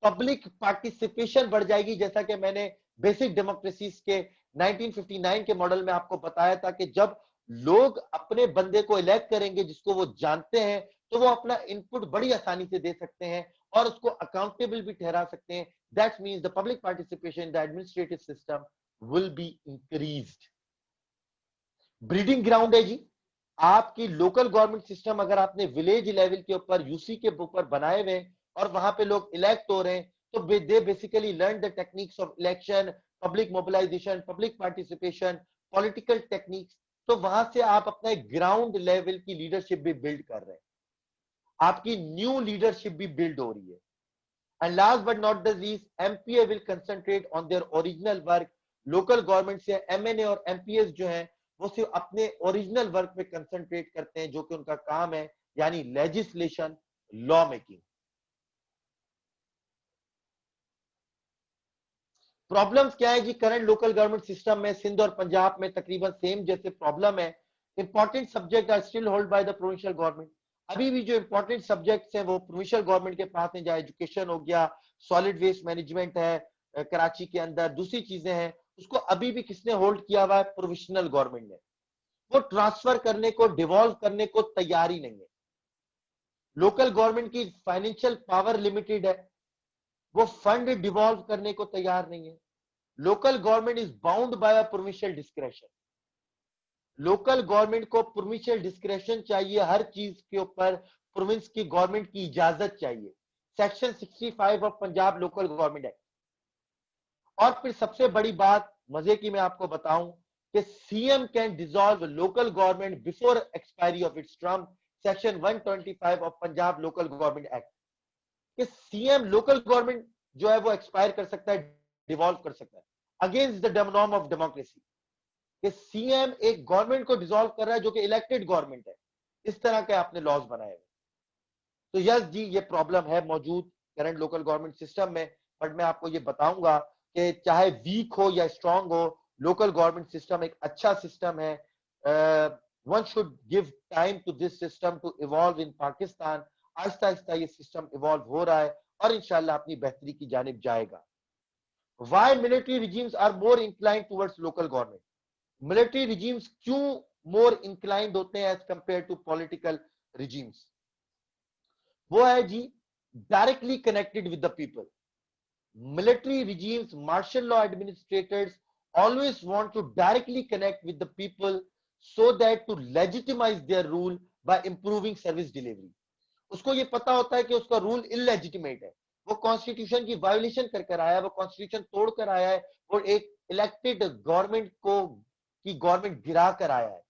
पब्लिक पार्टिसिपेशन बढ़ जाएगी। जैसा कि मैंने बेसिक डेमोक्रेसीज के 1959 के मॉडल में आपको बताया था कि जब लोग अपने बंदे को इलेक्ट करेंगे जिसको वो जानते हैं, तो वो अपना इनपुट बड़ी आसानी से दे सकते हैं और उसको अकाउंटेबल भी ठहरा सकते हैं। That means the public participation in the administrative system will be increased. Breeding ground है जी, आपकी लोकल गवर्नमेंट सिस्टम अगर आपने विलेज लेवल के ऊपर यूसी के ऊपर बनाए हुए और वहां पे लोग इलेक्ट हो रहे हैं, तो they basically learn the techniques of election, public mobilisation, public participation, political techniques. तो वहां से आप अपना एक ग्राउंड लेवल की लीडरशिप भी बिल्ड कर रहे हैं, आपकी न्यू लीडरशिप भी बिल्ड हो रही है। And last but not the least, MPa will concentrate on their original work. Local government से एमएनए और एमपीएस जो हैं वो सिर्फ अपने ओरिजिनल वर्क पे कंसंट्रेट करते हैं, जो कि उनका काम है, यानी लेजिस्लेशन, लॉ मेकिंग। प्रॉब्लम्स क्या है जी करंट लोकल गवर्नमेंट सिस्टम में? सिंध और पंजाब में तकरीबन सेम जैसे प्रॉब्लम है। Important subject are still hold by the provincial government. अभी भी जो इंपॉर्टेंट सब्जेक्ट्स हैं वो प्रोविंशियल गवर्नमेंट के पास हैं, जहाँ एजुकेशन हो गया, सॉलिड वेस्ट मैनेजमेंट है कराची के अंदर, दूसरी चीजें हैं, उसको अभी भी किसने होल्ड किया हुआ है? प्रोविजनल गवर्नमेंट ने। वो ट्रांसफर करने को, डिवॉल्व करने को तैयार ही नहीं है। लोकल गवर्नमेंट की फाइनेंशियल पावर लिमिटेड है, वो फंड डिवॉल्व करने को तैयार नहीं है। Local government is bound by a provincial discretion. Local government को प्रोविंशियल डिस्क्रेशन चाहिए हर चीज के ऊपर, प्रोविंस की गवर्नमेंट की इजाजत चाहिए। Section 65 of Punjab local government act. और फिर सबसे बड़ी बात मजे की मैं आपको बताऊं कि CM can dissolve local government before expiry of its term. Section 125 of Punjab local government act कि सीएम लोकल गवर्नमेंट जो है वो एक्सपायर कर सकता है, डिवॉल्व कर सकता है, against the norm of democracy कि सीएम एक गवर्नमेंट को डिसॉल्व कर रहा है जो कि इलेक्टेड गवर्नमेंट है। इस तरह के आपने लॉज बनाए हुए। तो यस जी, ये प्रॉब्लम है मौजूद करंट लोकल गवर्नमेंट सिस्टम में। बट मैं आपको ये बताऊंगा कि चाहे वीक हो या स्ट्रांग हो, लोकल गवर्नमेंट सिस्टम एक अच्छा सिस्टम है। One should give time to this system to evolve in Pakistan. आहिस्ता आहिस्ता ये सिस्टम इवॉल्व हो रहा है और इंशाल्लाह अपनी बेहतरी की जानिब जाएगा। Why military regimes are more inclined towards local government? Military regimes क्यों मोर इंक्लाइंड होते हैं as compare to political regimes? वो है जी, directly connected with the people. Military regimes, martial law administrators always want to directly connect with the people so that to legitimize their rule by improving service delivery. उसको ये पता होता है कि उसका रूल इलेजिटिमेट है, वो कॉन्स्टिट्यूशन की वायोलेशन कर कर आया है, वो कॉन्स्टिट्यूशन तोड़ कर आया है, वो एक इलेक्टेड गवर्नमेंट को की गवर्नमेंट गिरा कर आया है।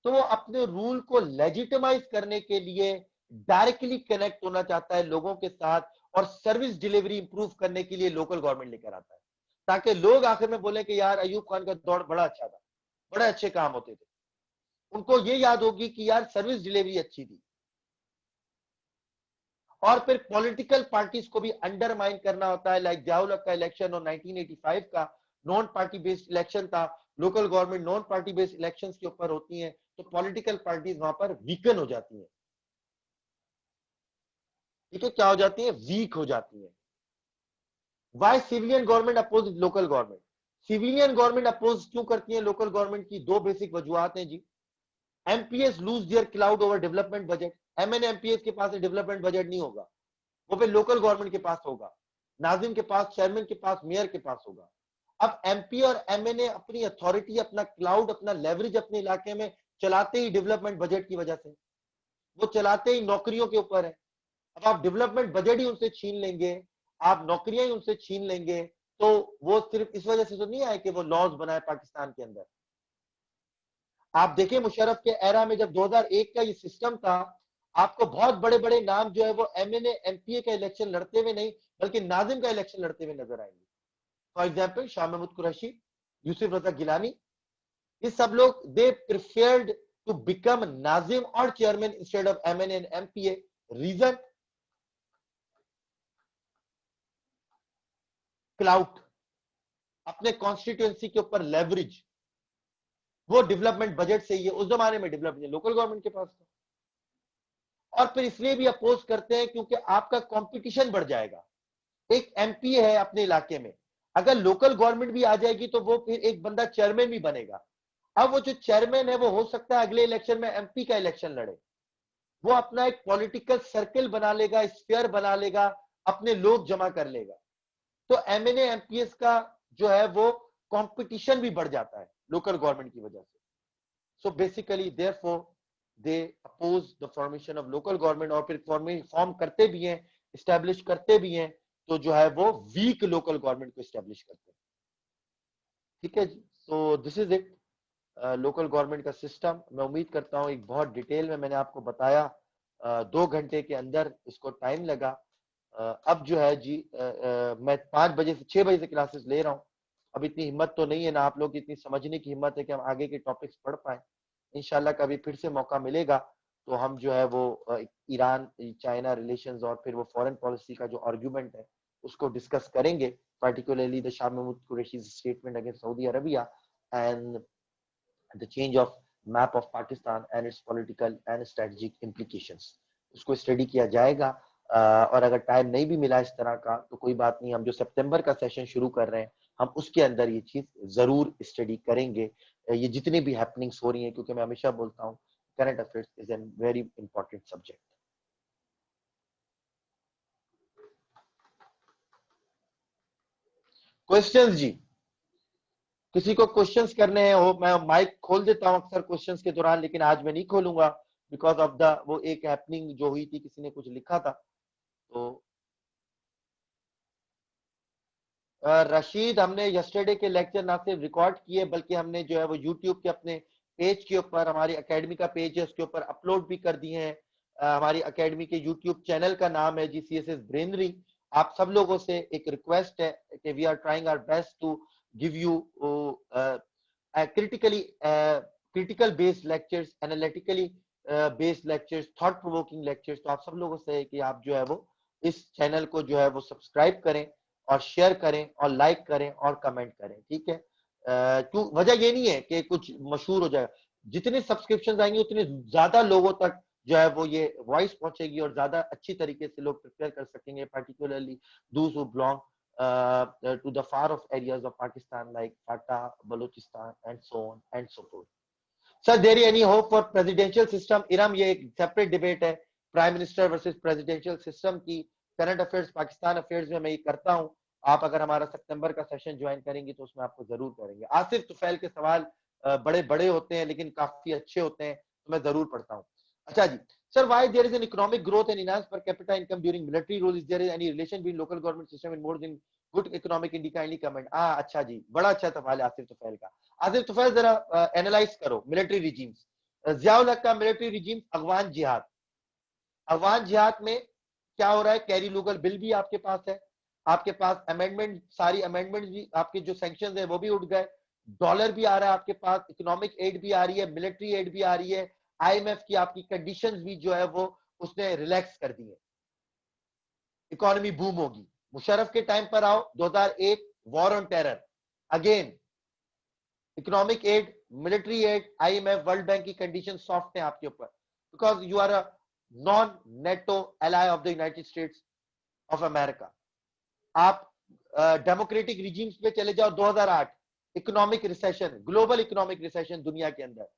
तो वो अपने रूल को लेजिटिमाइज करने के लिए डायरेक्टली कनेक्ट होना चाहता है लोगों के साथ और सर्विस डिलीवरी इंप्रूव करने के लिए लोकल गवर्नमेंट लेकर आता है, ताकि लोग आखिर में बोले कि यार अयूब खान का दौर बड़ा अच्छा था, बड़े अच्छे काम होते थे। उनको ये याद होगी कि यार सर्विस डिलीवरी अच्छी थी। और फिर पॉलिटिकल पार्टीज को भी अंडरमाइन करना होता है, लाइक जियाउल हक का इलेक्शन और 1985 का नॉन पार्टी बेस्ड इलेक्शन था। Local government non party based elections के ऊपर होती हैं, तो पॉलिटिकल पार्टीज वहां पर वीकन हो जाती हैं। ठीक है, क्या हो जाती है? वीक हो जाती है। Why civilian government oppose local government? Civilian government oppose क्यों करती है लोकल गवर्नमेंट की? दो बेसिक वजूहत हैं जी। MPAs lose their clout over development budget. MNA MPAs के पास डेवलपमेंट बजट नहीं होगा, वो पे लोकल गवर्नमेंट के पास होगा, नाजिम के पास, चेयरमैन के पास, मेयर के पास होगा। अब एमपी और एमएनए अपनी अथॉरिटी, अपना क्लाउड, अपना लेवरेज अपने इलाके में चलाते ही डेवलपमेंट बजट की वजह से, वो चलाते ही नौकरियों के ऊपर है। अब आप डेवलपमेंट बजट ही उनसे छीन लेंगे, आप नौकरियां ही उनसे छीन लेंगे, तो वो सिर्फ इस वजह से तो नहीं आए कि वो लॉज बनाए पाकिस्तान के अंदर। आप देखिए मुशर्रफ के एरा में जब 2001 का ये सिस्टम था, आपको बहुत बड़े बड़े नाम जो है वो एमएनए एमपीए का इलेक्शन लड़ते हुए नहीं बल्कि नाजिम का इलेक्शन लड़ते हुए नजर आएंगे। फॉर एग्जाम्पल शाह महमूद कुरैशी, यूसुफ रजा गिलानी, ये सब लोग they preferred to become nazim और chairman instead of MNA and MPA. Reason, clout, अपने कॉन्स्टिट्यूएंसी के ऊपर लेवरेज, वो डेवलपमेंट बजट से ही है, उस जमाने में डेवलपमेंट लोकल गवर्नमेंट के पास था। और फिर इसलिए भी अपोज करते हैं क्योंकि आपका कंपटीशन बढ़ जाएगा। एक एमपी है अपने इलाके में, अगर लोकल गवर्नमेंट भी आ जाएगी तो वो फिर एक बंदा चेयरमैन भी बनेगा। अब वो जो चेयरमैन है वो हो सकता है अगले इलेक्शन में एमपी का इलेक्शन लड़े, वो अपना एक पॉलिटिकल सर्कल बना लेगा, स्फीयर बना लेगा, अपने लोग जमा कर लेगा। तो एमएनए एमपीएस का जो है वो कंपटीशन भी बढ़ जाता है लोकल गवर्नमेंट की वजह से। So basically therefore they oppose the formation of local government, और फिर फॉर्म करते भी हैं, स्टैब्लिश करते भी हैं, तो जो है वो वीक लोकल गवर्नमेंट को स्टैब्लिश करते हैं। ठीक है जी, so this is it, local government का सिस्टम। मैं उम्मीद करता हूँ एक बहुत डिटेल में मैंने आपको बताया, 2 घंटे के अंदर इसको टाइम लगा। अब जो है जी मैं 5 बजे से 6 बजे से क्लासेस ले रहा हूँ। अब इतनी हिम्मत तो नहीं है ना आप लोग की, इतनी समझने की हिम्मत है कि हम आगे के टॉपिक्स पढ़ पाए। इंशाल्लाह कभी फिर से मौका मिलेगा तो हम जो है वो ईरान चाइना रिलेशंस और फिर वो फॉरेन पॉलिसी का जो आर्गुमेंट है उसको डिस्कस करेंगे, particularly the Shah Mahmood Qureshi's statement against Saudi Arabia and the change of map of Pakistan and its political and strategic implications, उसको स्टडी किया जाएगा। और अगर टाइम नहीं भी मिला इस तरह का तो कोई बात नहीं, हम जो सितंबर का सेशन शुरू कर रहे हैं हम उसके अंदर ये चीज जरूर स्टडी करेंगे, ये जितनी भी हैपनिंग्स हो रही हैं, क्योंकि मैं हमेशा बोलता हूँ current affairs is an very important subject. Questions जी, किसी को क्वेश्चंस करने हैं हो, मैं माइक खोल देता हूं अक्सर क्वेश्चंस के दौरान, लेकिन आज मैं नहीं खोलूंगा बिकॉज ऑफ द वो एक हैपनिंग जो हुई थी, किसी ने कुछ लिखा था। तो रशीद, हमने यस्टरडे के लेक्चर ना सिर्फ रिकॉर्ड किए बल्कि हमने जो है वो यूट्यूब के अपने पेज के ऊपर, हमारी एकेडमी का पेज है उसके ऊपर अपलोड भी कर दिए हैं। हमारी एकेडमी के यूट्यूब चैनल का नाम है जी CSS ब्रेनरी। आप सब लोगों से एक रिक्वेस्ट है कि we are trying our best to give you critical based lectures, analytically based lectures, thought provoking lectures. तो आप सब लोगों से है कि आप जो है वो इस चैनल को जो है वो सब्सक्राइब करें और शेयर करें और लाइक करें और कमेंट करें। ठीक है, क्यों, वजह ये नहीं है कि कुछ मशहूर हो जाए, जितने सब्सक्रिप्शन आएंगे उतने ज्यादा लोगों तक जो है वो ये वॉइस पहुंचेगी और ज्यादा अच्छी तरीके से लोग प्रिपेयर कर सकेंगे, particularly those who belong to the far off areas of Pakistan like Fatah, Balochistan and so on and so forth. Sir, there is any hope for presidential system? Iram, ये एक सेपरेट डिबेट है, prime minister versus presidential system की। Current affairs Pakistan affairs में मैं ये करता हूं। आप अगर हमारा सितंबर का सेशन ज्वाइन करेंगे तो उसमें आपको जरूर करेंगे। आसिफ तुफैल के सवाल बड़े बड़े होते हैं लेकिन काफी अच्छे होते हैं, तो मैं जरूर पढ़ता हूँ। अच्छा जी, sir, why there is an economic growth and enhanced per capita income during military rule? Is there any relation between local government system and more than good economic indicators? Kindly comment. अच्छा जी, बड़ा अच्छा सवाल है आसिफ तुफैल का। आसिफ तुफैल, जरा analyse करो military regimes. Ziaul हक का मिलिट्री रिजीम अफगान जिहाद, अफगान जिहाद में क्या हो रहा है? कैरी लूगल बिल भी आपके पास है, आपके पास अमेंडमेंट, सारी अमेंडमेंट भी, आपके जो सैंक्शन है वो भी उठ गए, डॉलर भी आ रहा है आपके पास, इकोनॉमिक एड भी आ रही है, मिलिट्री एड भी आ रही है, IMF की आपकी कंडीशंस भी जो है वो उसने रिलैक्स कर दी है, इकोनॉमी बूम होगी। मुशर्रफ के टाइम पर आओ, 2001 war on terror, again economic aid, military aid, IMF, World Bank की कंडीशन सॉफ्ट है आपके ऊपर, because you are a non NATO ally of the United States of America. आप डेमोक्रेटिक रिजीम्स पे चले जाओ, 2008 economic recession, global economic recession दुनिया के अंदर,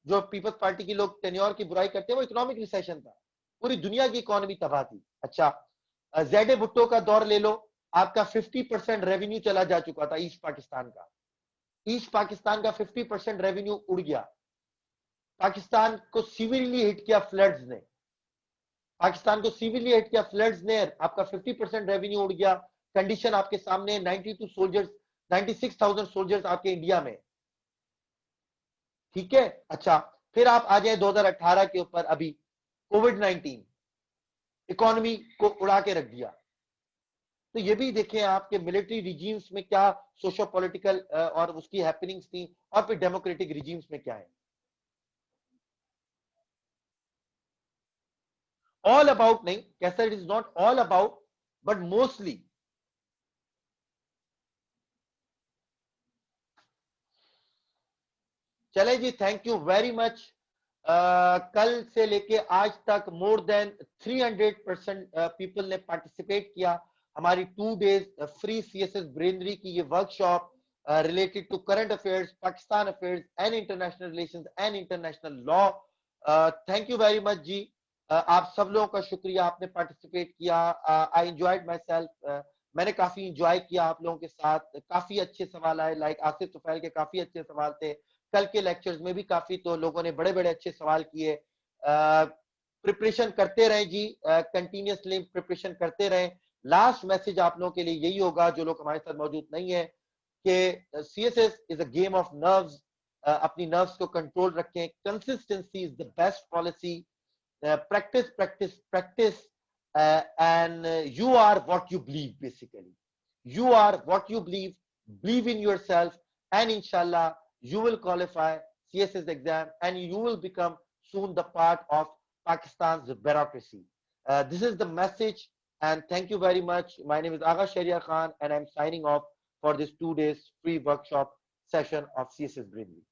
जो पीपल्स पार्टी के लोग टेन्योर की बुराई करते हैं वो इकोनॉमिक रिसेशन था, पूरी दुनिया की इकोनॉमी तबाह थी। अच्छा, जेडे भुट्टो का दौर ले लो, आपका 50% रेवेन्यू चला जा चुका था ईस्ट पाकिस्तान का, ईस्ट पाकिस्तान का 50% रेवेन्यू उड़ गया। पाकिस्तान को सिवियरली हिट किया फ्लड्स ने, पाकिस्तान को सिवियरली हिट किया फ्लड्स ने, आपका 50% रेवेन्यू उड़ गया। कंडीशन आपके सामने, 92 सोल्जर्स, 96,000 सोल्जर्स आपके इंडिया में। ठीक है, अच्छा, फिर आप आ जाए 2018 के ऊपर, अभी कोविड-19 इकोनॉमी को उड़ा के रख दिया। तो ये भी देखें आपके मिलिट्री रिजीम्स में क्या सोशो पॉलिटिकल और उसकी हैपनिंग्स थी, और फिर डेमोक्रेटिक रिजीम्स में क्या है। ऑल अबाउट नहीं, कैसा it is not all about, but mostly. चले जी, थैंक यू वेरी मच। कल से लेके आज तक मोर देन 300% पीपल ने पार्टिसिपेट किया हमारी 2 डेज फ्री सीएसएस ब्रेनरी की ये workshop related to current affairs, Pakistan affairs and international relations and international law. Thank you very much जी। आप सब लोगों का शुक्रिया, आपने पार्टिसिपेट किया। आई एंजॉयड माई सेल्फ, मैंने काफी इंजॉय किया आप लोगों के साथ। काफी अच्छे सवाल आए, लाइक आसिफ तुफैल के काफी अच्छे सवाल थे। कल के लेक्चर्स में भी काफी तो लोगों ने बड़े बड़े अच्छे सवाल किए। प्रिपरेशन करते रहें जी, कंटिन्यूसली प्रिपरेशन करते रहें। लास्ट मैसेज आप लोगों के लिए यही होगा, जो लोग हमारे साथ मौजूद नहीं है, कि CSS is a game of nerves. अपनी नर्व्स को कंट्रोल रखें। Consistency is the best policy. Practice, practice, practice, and you are what you believe. Basically, you are what you believe. Believe in yourself, and inshallah, you will qualify CSS exam, and you will become soon the part of Pakistan's bureaucracy. This is the message, and thank you very much. My name is Agha Shahryar Khan, and I'm signing off for this 2 days free workshop session of CSS Greenly.